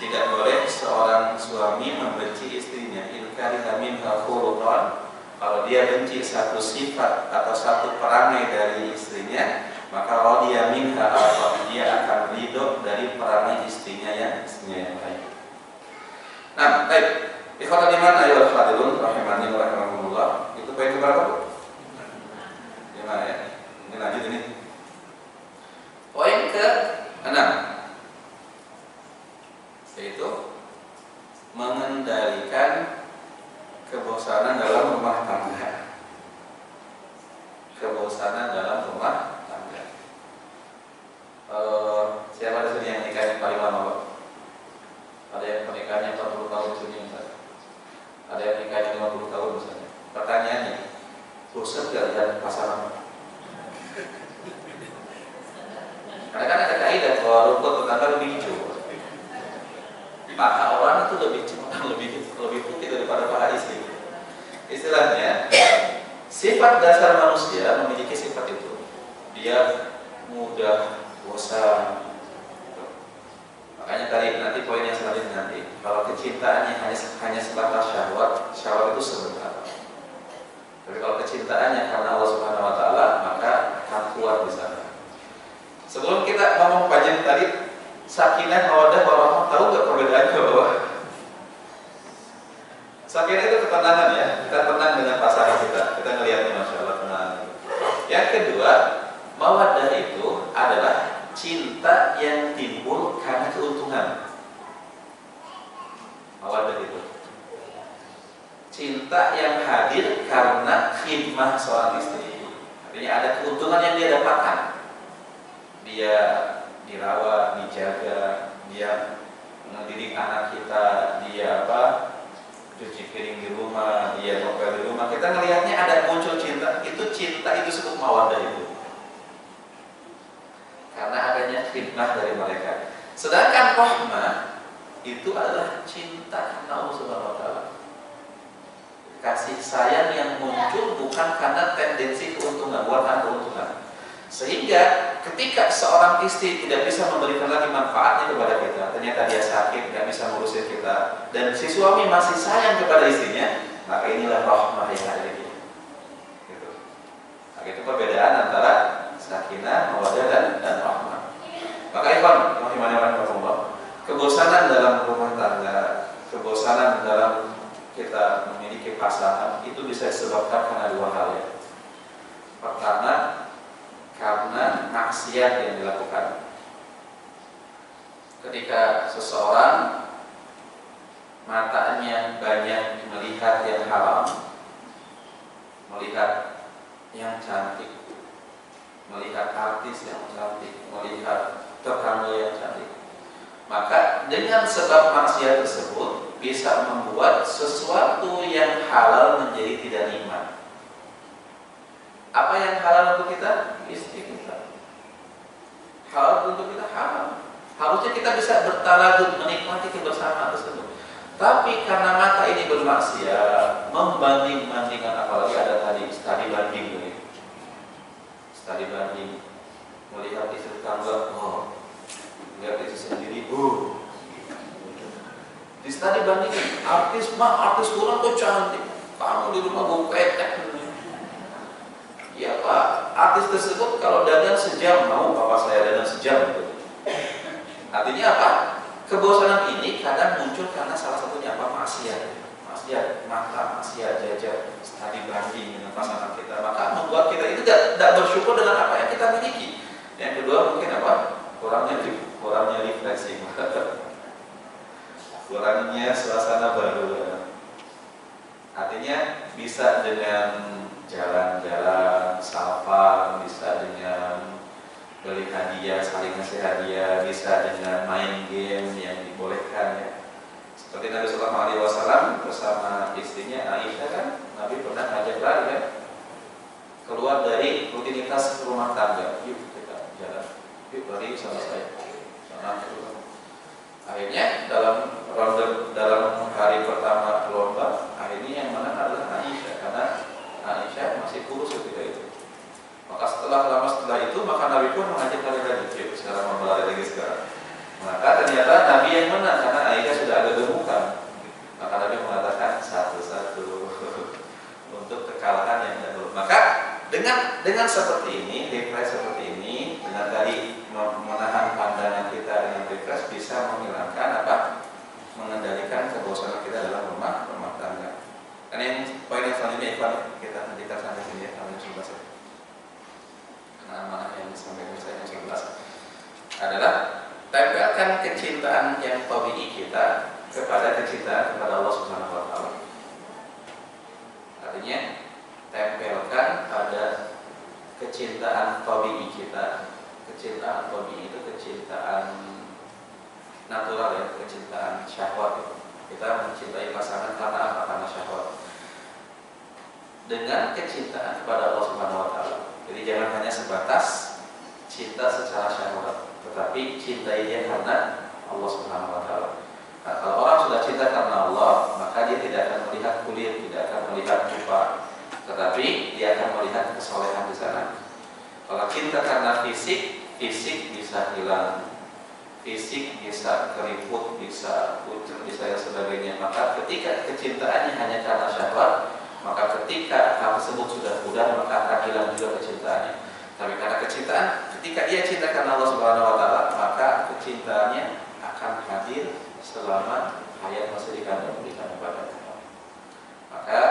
Tidak boleh seorang suami membenci istrinya in kariha minha khuluqan. Kalau dia benci satu sifat atau satu perangai dari istrinya, maka radiya minha apa, dia akan ridho dari perangai istrinya yang lain. Nah, baik. Ikhwatal iman ayyuhal hadirin rahimani wa rahimakumullah. Itu poin keberapa, Bu? Gimana ya? Ini lanjut ini. ke-6 yaitu mengendalikan kebosanan dalam rumah tangga. Kebosanan dalam rumah tangga. Siapa di sini yang nikahnya paling lama, Pak? Ada yang pernikahannya 40 tahun di sini misalnya. Ada yang nikahnya 50 tahun misalnya. Pertanyaannya, bosan gak lihat pasangan? Karena kan ada kaidah bahwa rumput tetangga lebih hijau. Paha orang itu lebih putih daripada paha istri. Istilahnya, sifat dasar manusia memiliki sifat itu. Dia mudah bosan. Makanya tadi nanti poin yang selanjutnya nanti, kalau kecintaannya hanya sebatas syahwat itu sebentar. Tapi kalau kecintaannya karena Allah Subhanahu Wa Taala, maka akan kuat di sana. Sebelum kita ngomong panjang tadi, sakinah, mawaddah, warahmah, tahu nggak perbedaannya bahwa sakinah itu ketenangan ya, kita tenang dengan pasangan kita ngelihatnya masya Allah tenang. Yang kedua, mawaddah itu adalah cinta yang timbul karena keuntungan. Mawaddah itu cinta yang hadir karena khidmah seorang istri. Artinya ada keuntungan yang dia dapatkan. Dia dirawat, dijaga, dia mendidik anak kita, dia cuci piring di rumah, dia ngopel di rumah. Kita ngelihatnya ada muncul cinta, itu disebut mawaddah itu. Karena adanya khidmah dari mereka. Sedangkan rahmah itu adalah cinta karena Allah Subhanahu Wa Taala. Kasih sayang yang muncul bukan karena tendensi keuntungan, bukan karena keuntungan. Sehingga ketika seorang istri tidak bisa memberikan lagi manfaatnya kepada kita, ternyata dia sakit, tidak bisa ngurusin kita, dan si suami masih sayang kepada istrinya, maka inilah rahmah yang ada di dia. Gitu. Nah, itu perbedaan antara sakinah, mawaddah dan rahmah. Maka ikhwan, kebosanan dalam rumah tangga, kebosanan dalam kita memiliki pasangan itu bisa disebabkan karena dua hal ya. Pertama, karena maksiat yang dilakukan. Ketika seseorang matanya banyak melihat yang haram, melihat yang cantik, melihat artis yang cantik, melihat tetangga yang cantik, maka dengan sebab maksiat tersebut bisa membuat sesuatu yang halal menjadi tidak nikmat. Apa yang halal untuk kita? Istri kita. Halal untuk kita halal. Harusnya kita bisa bertaladud, menikmati kebersamaan tersebut. Tapi karena mata ini bermaksiat, membanding-bandingkan, apalagi ada tadi studi banding, studi banding, melihat istri tetangga, melihat istri sendiri, di studi bandingin, artis kurang tuh cantik, kamu di rumah gue petek. Ya Pak, artis tersebut kalau dagang sejam, mau bapak saya dagang sejam gitu. Artinya apa? Kebosanan ini kadang muncul karena salah satunya apa? Maksiat mata, maksiat jajar, studi banding dengan pasangan kita. Maka membuat kita itu tidak bersyukur dengan apa yang kita miliki. Yang kedua mungkin apa? Kurangnya refleksi, kurangnya suasana baru. Artinya bisa dengan jalan-jalan, sapa, bisa dengan beli hadiah, saling ngasih hadiah, bisa dengan main game yang dibolehkan ya. Seperti Nabi Sallallahu Alaihi Wasallam bersama istrinya Aisyah kan, Nabi pernah ngajak lari kan, keluar dari rutinitas rumah tangga, yuk kita jalan, yuk lari sama saya, sama aku. Akhirnya dalam hari pertama lomba, akhirnya yang menang adalah Aisyah karena Aisyah masih kurus ketika itu. Maka setelah itu, maka Nabi pun mengajak lagi, yuk sekarang berlari lagi sekarang. Maka ternyata Nabi yang menang karena Aisyah sudah agak gemukan. Maka Nabi mengatakan satu-satu untuk kekalahan yang dahulu. Maka dengan seperti ini, refresh seperti ini, dengan tadi menahan pandangan kita dengan refresh bisa menghilangkan apa? Mengendalikan kebosanan kita dalam rumah tangga. Dan yang poin yang selanjutnya kita hentikan sampai sini ya, sampai 11 ya. Karena amanah yang disampaikan saya yang 11. adalah tempelkan kecintaan yang tabi'i kita kepada kecintaan kepada Allah Subhanahu wa taala. Artinya tempelkan pada kecintaan tabi'i kita. Kecintaan tabi'i itu kecintaan natural ya, kecintaan syahwat. Kita mencintai pasangan karena apa? Karena syahwat. Dengan kecintaan kepada Allah Subhanahu wa taala. Jadi jangan hanya sebatas cinta secara syahwat, tetapi cintai dia karena Allah Subhanahu wa taala. Nah, kalau orang sudah cinta karena Allah, maka dia tidak akan melihat kulit, tidak akan melihat rupa, tetapi dia akan melihat kesolehan di sana. Kalau cinta karena fisik, fisik bisa hilang, fisik bisa keriput, bisa pucat, bisa yang sebagainya. Maka ketika kecintaannya hanya karena syahwat, maka ketika hal tersebut sudah pudar, maka akan hilang juga kecintaannya. Tapi karena kecintaan, ketika dia cinta karena Allah Subhanahu wa taala, maka kecintaannya akan hadir selama hayat masih dikandung kepadanya. Maka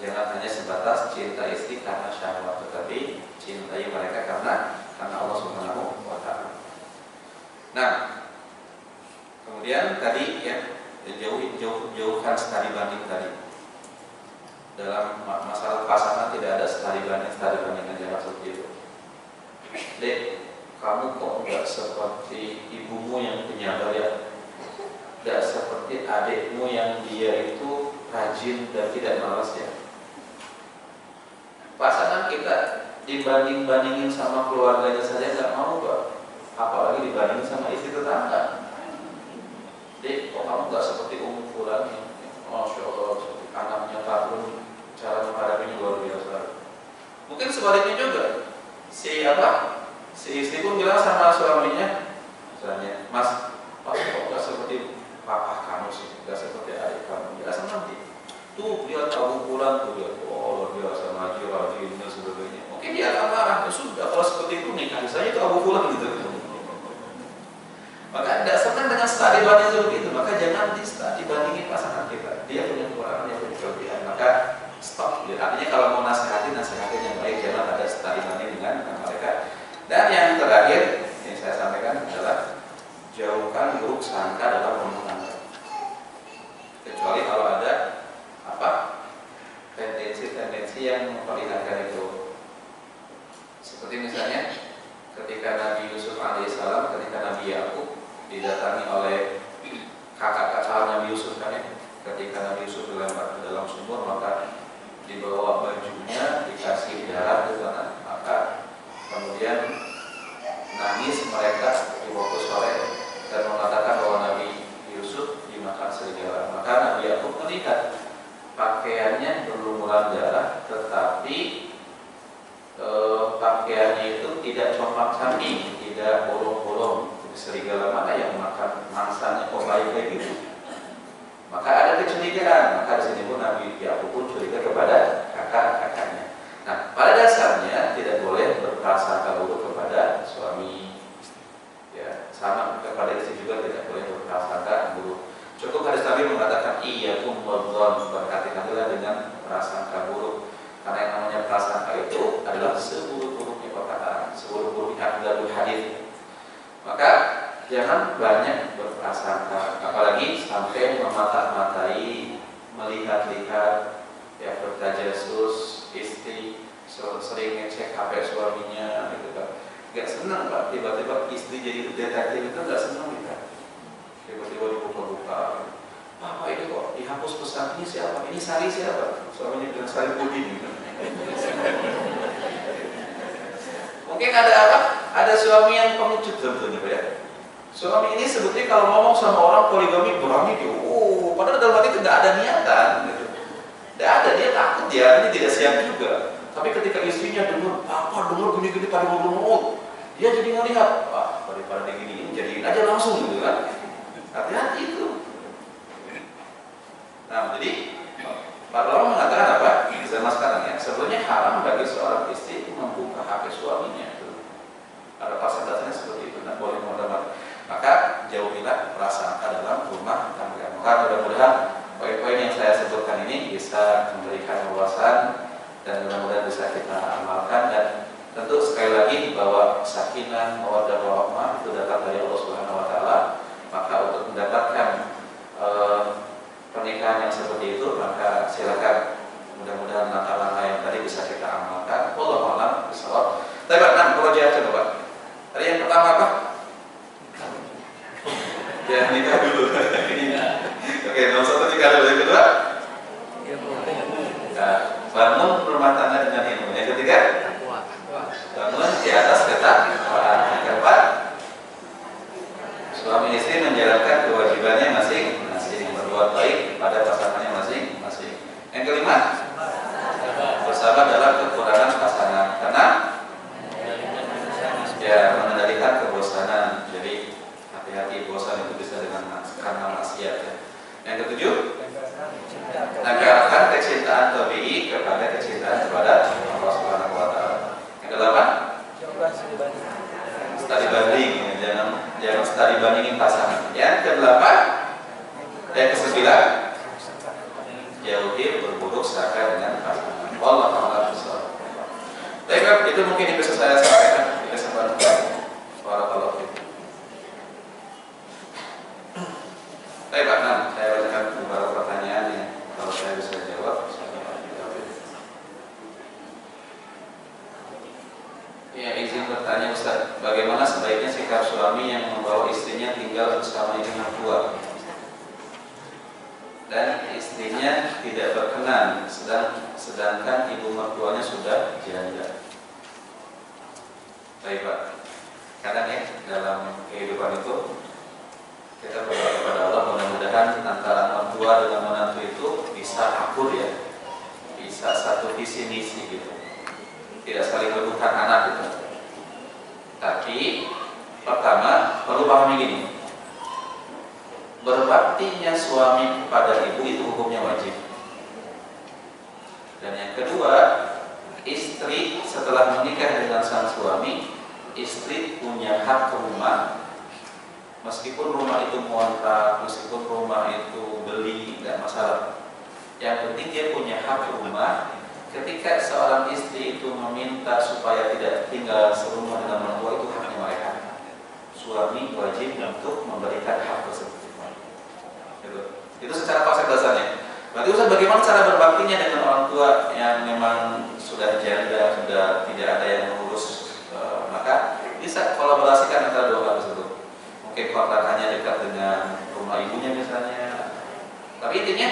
jangan hanya sebatas cinta istri karena syahwat, tetapi cintai mereka karena Allah Subhanahu wa taala. Nah, kemudian tadi ya, jauhkan studi banding tadi. Dalam masalah pasangan tidak ada studi banding aja seperti itu. Dek, kamu kok enggak seperti ibumu yang penyabar ya? Enggak seperti adikmu yang dia itu rajin dan tidak malas ya? Pasangan kita dibanding-bandingin sama keluarganya saja nggak mau, Pak. Apalagi dibandingin sama istri tetangga. Dek, kok kamu nggak seperti Fulan ya? Masya Allah, seperti anaknya Fahrun, cara menghadapinya luar biasa. Mungkin sebaliknya juga, si istri pun bilang sama suaminya, misalnya, Mas kok nggak seperti papa kamu sih, nggak seperti adik kamu, nggak senang dia. Tuh lihat Abu Fulan tuh, lihat, oh luar biasa, ngaji, rajin dan sebagainya. Mungkin dia akan marah, ya sudah kalau seperti itu nikah saja itu Abu Fulan gitu. Maka tidak senang dengan studi banding seperti itu, maka jangan dibandingin pasangan kita. Dia punya kekurangan, dia punya kelebihan, maka stop. Artinya kalau mau nasihatin yang baik, jangan ada studi banding dengan mereka. Dan yang terakhir yang saya sampaikan adalah jauhkan buruk sangka dalam rumah tangga. Kecuali kalau ada tendensi yang memperlihatkan itu. Seperti misalnya ketika Nabi Yusuf alaihissalam, ketika Nabi Yakub didatangi oleh kakak Nabi Yusuf kan ya, ketika Nabi Yusuf dilempar ke dalam sumur, maka dibawa bajunya, dikasih darah di sana, maka kemudian nangis mereka di waktu sore dan mengatakan bahwa Nabi Yusuf dimakan serigala. Maka Nabi Yakub melihat pakaiannya berlumuran darah, tetapi pakaiannya itu tidak compang-camping, tidak bolong-bolong. Serigala mana yang makan mangsanya kok baik kayak gitu? Maka ada kecurigaan. Maka di sini pun Nabi Yakub pun curiga kepada kakak-kakaknya. Nah, pada dasarnya tidak boleh berprasangka buruk kepada suami. Ya, sama kepada istri juga tidak boleh berprasangka buruk. Cukup hadis Nabi mengatakan iyyakum wadzan, berhati-hatilah dengan prasangka buruk. Karena yang namanya prasangka itu adalah seburuk-buruknya perkataan, seburuk-buruknya adalah hadis. Maka jangan banyak berprasangka, apalagi sampai memata-matai, melihat-lihat, ya bertajasus istri, sering ngecek HP suaminya, gitu kan. Gak senang Pak, tiba-tiba istri jadi detektif itu gak senang kita. Tiba-tiba dibuka-buka, Papa ini kok dihapus pesan ini siapa? Ini Sari siapa? Suaminya bilang Sari Pudin gitu. Mungkin ada apa? Ada suami yang pengecut tentunya ya. Suami ini sebetulnya kalau ngomong sama orang poligami berani dia, padahal dalam hati tidak ada niatan gitu. Tidak ada, dia takut ya, ini tidak siap juga. Tapi ketika istrinya dengar, Papa dengar gini-gini pada ngomong, dia jadi ngelihat, wah daripada digini-gini jadiin aja langsung gitu kan. Hati-hati itu. Nah, jadi Pak Ulama mengatakan apa? Di zaman sekarang ya, sebetulnya haram bagi seorang istri membuka HP suaminya. Ada pasal-pasalnya seperti itu, tidak boleh modal. Maka jauhilah prasangka dalam rumah tangga. Maka mudah-mudahan poin-poin yang saya sebutkan ini bisa memberikan wawasan dan mudah-mudahan bisa kita amalkan. Dan tentu sekali lagi bahwa sakit keyakinan mawaddah warahmah itu datang dari Allah Subhanahu wa taala, maka untuk mendapatkan pernikahan yang seperti itu, maka silakan, mudah-mudahan langkah-langkah yang tadi bisa kita amalkan. Wallahu a'lam bishawab. Tapi Pak, proyek coba. Tadi yang pertama apa? Ya, nikah dulu. Oke, nomor 1 nikah dulu. Yang kedua? Bangun rumah tangga dengan ilmu. Yang ketiga? Bangun di atas ketakwaan. Yang keempat? Suami istri menjalankan kewajibannya masing-masing, berbuat baik pada pasangannya masing-masing. Yang kelima? Bersabar dalam kekurangan pasangan, karena ya mengendalikan kebosanan. Jadi hati-hati, bosan itu bisa karena maksiat ya. Yang ketujuh, mengarahkan kecintaan tabii kepada kecintaan kepada Allah Subhanahu wa taala. Yang kedelapan, studi banding, jangan studi bandingin pasangan. Yang kedelapan, yang kesembilan, jauhi berburuk sangka dengan pasangan. Wallahu a'lam bishawab. Baik, itu mungkin yang bisa saya sampaikan di kesempatan ini. Barakallahu fiikum. Baik Pak, saya bacakan beberapa pertanyaan yang kalau saya bisa jawab. Ya, izin bertanya Ustaz, bagaimana sebaiknya sikap suami yang membawa istrinya tinggal bersama ibu mertua dan istrinya tidak berkenan, sedangkan ibu mertuanya sudah janda? Baik Pak, kadang ya dalam kehidupan itu kita berdoa kepada Allah, mudah-mudahan antara mertua dengan menantu itu bisa akur ya, bisa satu visi misi gitu, tidak saling berebutkan anak gitu. Tapi pertama perlu pahami gini, berbaktinya suami kepada ibu itu hukumnya wajib. Dan yang kedua, istri setelah menikah dengan sang suami, istri punya hak ke rumah. Meskipun rumah itu ngontrak, meskipun rumah itu beli, tidak masalah. Yang penting dia punya hak ke rumah. Ketika seorang istri itu meminta supaya tidak tinggal serumah dengan mertua, itu haknya mereka. Suami wajib untuk memberikan hak tersebut. Itu secara konsep dasarnya. Berarti Ustaz, bagaimana cara berbaktinya dengan orang tua yang memang sudah janda, sudah tidak ada yang mengurus? Maka bisa kolaborasikan antara dua hal tersebut. Mungkin kontrakannya dekat dengan rumah ibunya misalnya. Tapi intinya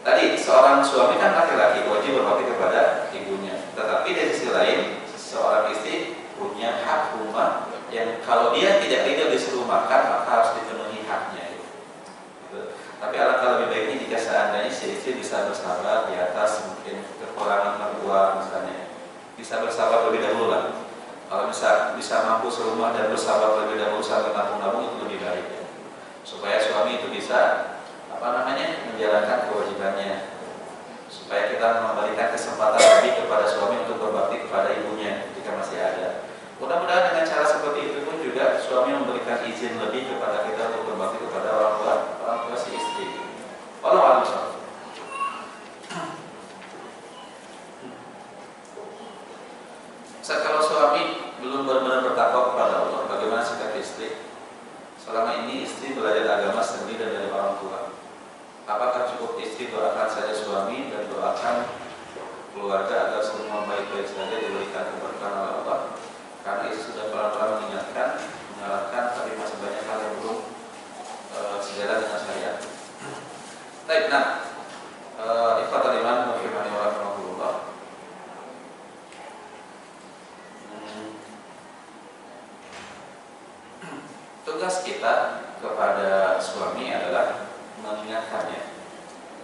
tadi seorang suami kan laki-laki wajib berbakti kepada ibunya. Tetapi dari sisi lain seorang istri punya hak rumah yang kalau dia tidak ridho disuruh makan maka harus dipenuhi haknya. Tapi alangkah lebih baiknya jika seandainya si istri bisa bersabar di atas mungkin kekurangan mertua misalnya, bisa bersabar lebih dahulu lah. Kalau bisa mampu serumah dan bersabar lebih dahulu sampai nabung-nabung itu lebih baik ya. Supaya suami itu bisa menjalankan kewajibannya, supaya kita memberikan kesempatan lebih kepada suami untuk berbakti kepada ibunya jika masih ada. Mudah-mudahan dengan cara seperti itu pun juga suami memberikan izin lebih kepada kita untuk berbakti kepada orang tua si istri. Wallahu a'lam. Kalau suami belum benar-benar bertakwa kepada Allah, bagaimana sikap istri? Selama ini istri belajar agama sendiri dan dari orang tua. Apakah cukup istri doakan saja suami dan doakan keluarga agar semua baik-baik saja diberikan keberkahan oleh Allah? Karena istri sudah pelan-pelan menyarankan, tapi masih banyak hal yang belum sejalan dengan syariat. Baik, ikhwatal iman rahimani wa rahimakumullah. Tugas kita kepada suami adalah mengingatkannya.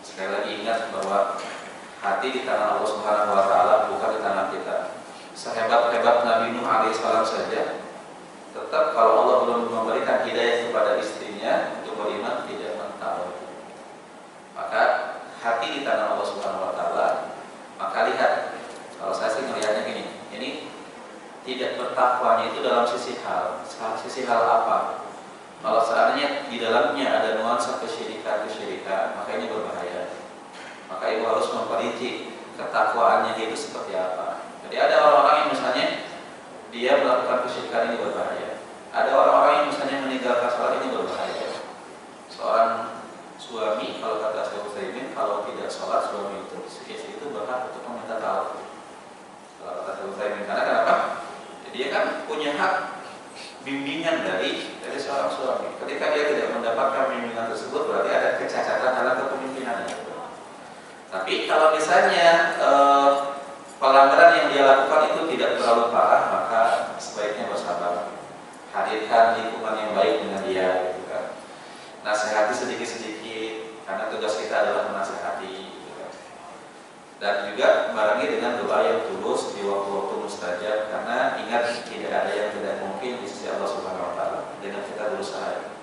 Sekali lagi ingat bahwa hati di tangan Allah Subhanahu wa taala, bukan di tangan kita. Sehebat-hebat Nabi Nuh alaihissalam saja, tetap kalau Allah belum memberikan hidayah kepada istrinya untuk beriman, tidak mengetahui. Maka hati di tangan Allah Subhanahu wa taala. Maka lihat, kalau saya sih melihatnya gini, ini tidak bertakwanya itu dalam sisi hal apa? Kalau seandainya di dalamnya ada nuansa kesyirikan, maka ini berbahaya. Maka ibu harus memperinci ketakwaannya itu seperti apa. Jadi ada orang-orang yang misalnya dia melakukan kesyirikan ini berbahaya. Ada orang-orang yang misalnya meninggalkan sholat ini berbahaya. Seorang suami, kalau kata Syekh Utsaimin, kalau tidak sholat suami itu, istri itu berhak untuk meminta talak. Kalau kata Syekh Utsaimin, karena kenapa? Dia kan punya hak bimbingan dari seorang suami. Ketika dia tidak mendapatkan bimbingan tersebut, berarti ada kecacatan dalam kepemimpinannya. Tapi kalau misalnya pelanggaran yang dia lakukan itu tidak terlalu parah, maka sebaiknya bersabar. Hadirkan lingkungan yang baik dengan dia, gitu kan. Nasihati sedikit-sedikit, karena tugas kita adalah menasihati, gitu kan. Dan juga barengi dengan doa yang tulus di waktu-waktu mustajab, karena ingat tidak ada yang tidak mungkin di sisi Allah Subhanahu Wa Taala. Dengan kita berusaha.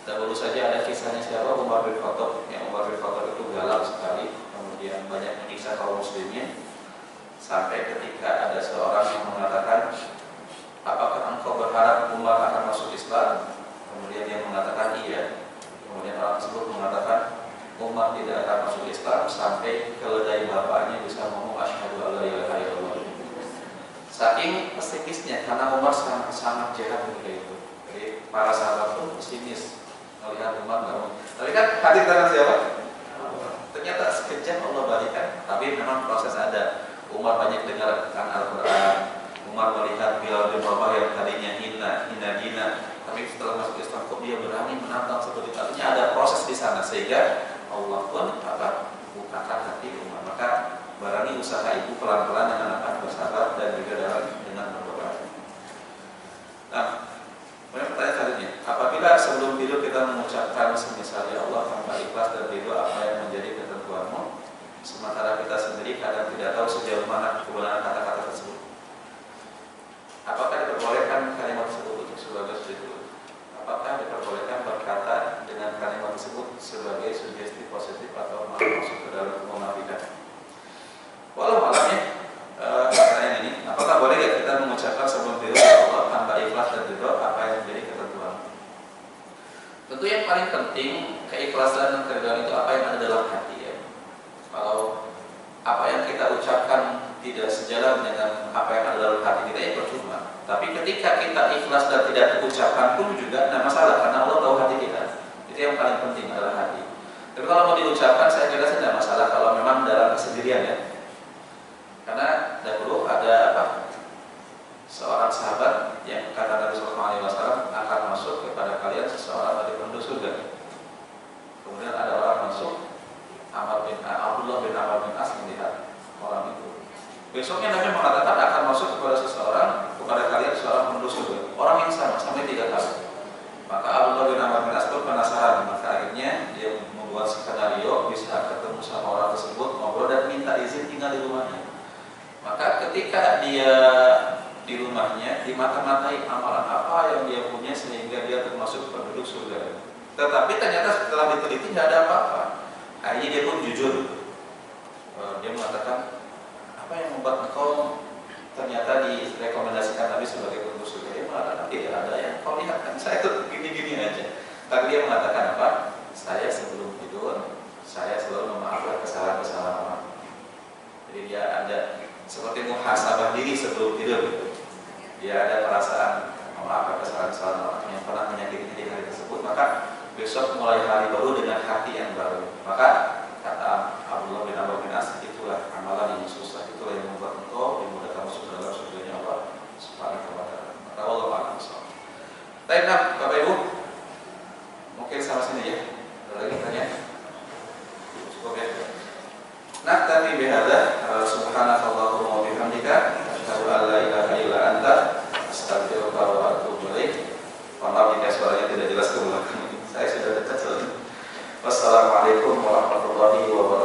Kita baru saja ada kisahnya siapa, Umar bin Khattab. Yang Umar bin Khattab itu galak sekali, kemudian banyak menyiksa kaum muslimin. Sampai ketika ada seorang yang mengatakan, apakah engkau berharap Umar akan masuk Islam? Kemudian dia mengatakan iya. Kemudian orang tersebut mengatakan Umar tidak akan masuk Islam sampai keledai bapaknya bisa ngomong asyhadu alla ilaha illallah. Saking pesimisnya, karena Umar sangat jahat ketika itu. Jadi para sahabat pun pesimis melihat Umar nggak mau. Tapi kan hati tangan siapa? Ternyata sekejap Allah balikan. Tapi memang proses ada. Umar banyak dengar tentang Al-Quran. Umar melihat Bilal bin Rabah yang tadinya hina, tapi setelah masuk Islam kok dia berani menantang seperti itu. Artinya ada proses di sana sehingga Allah pun bukakan hati Umar. Maka berani usaha itu pelan-pelan dengan bersabar dan juga dengan berdoa. Nah, pertanyaan selanjutnya, apabila sebelum tidur kita mengucapkan semisal ya Allah hamba ikhlas dan ridho apa yang menjadi ketentuanmu, sementara kita sendiri kadang tidak tahu sejauh mana kebenaran kata-kata tersebut, apakah diperbolehkan kalimat tersebut sebagai sujud? Apakah diperbolehkan berkata dengan kalimat tersebut sebagai sugesti positif atau masuk ke dalam kemunafikan? Walau malamnya pertanyaan ini, apakah boleh ya kita mengucapkan sebelum tidur ya Allah hamba ikhlas dan ridho apa yang menjadi ketentuan? Tentu yang paling penting keikhlasan dan keridhaan itu apa yang ada dalam hati ya. Kalau apa yang kita ucapkan tidak sejalan dengan apa yang ada dalam hati kita, ya percuma. Tapi ketika kita ikhlas dan tidak diucapkan pun juga tidak masalah, karena Allah tahu hati kita. Itu yang paling penting adalah hati. Tapi kalau mau diucapkan, saya kira tidak masalah kalau memang dalam kesendirian ya. Karena dahulu ada seorang sahabat yang kata Nabi SAW akan masuk kepada kalian seseorang dari penduduk surga. Kemudian ada orang masuk, Abdullah bin Amr bin As melihat orang itu. Besoknya Nabi mengatakan akan masuk kepada kalian seorang penduduk surga. Orang yang sama sampai 3 kali. Maka Abdullah bin Amr bin As pun penasaran. Maka akhirnya dia membuat skenario bisa ketemu sama orang tersebut, ngobrol dan minta izin tinggal di rumahnya. Maka ketika dia di rumahnya, dimata-matai amalan apa yang dia punya sehingga dia termasuk penduduk surga. Tetapi ternyata setelah diteliti tidak ada apa-apa. Akhirnya dia pun jujur. Dia mengatakan, apa yang membuat engkau ternyata direkomendasikan Nabi sebagai penduduk surga? Dia mengatakan tidak ada yang kau lihat kan, saya tuh gini-gini aja. Tapi dia mengatakan apa? Saya sebelum tidur, saya selalu memaafkan kesalahan-kesalahan orang. Jadi dia ada seperti muhasabah diri sebelum tidur. Dia ada perasaan memaafkan kesalahan-kesalahan orang yang pernah menyakiti di hari tersebut. Maka besok mulai hari baru dengan hati yang baru. Maka kata Abdullah bin Amr bin As, itulah amalan yang susah, itulah yang membuat engkau dimudahkan masuk dalam surganya Allah Subhanahu wa Ta'ala. Maka Allah a'lam. Baik, Bapak Ibu, mungkin sama sini ya. Ada lagi tanya? Cukup ya. Naktafi bihadza, subhanakallahumma wa bihamdika, asyhadu an la ilaha illa anta, astaghfiruka wa atubu ilaik. Maaf jika suaranya tidak jelas ke belakang. Saya sudah dekat. Wassalamualaikum warahmatullahi wabarakatuh.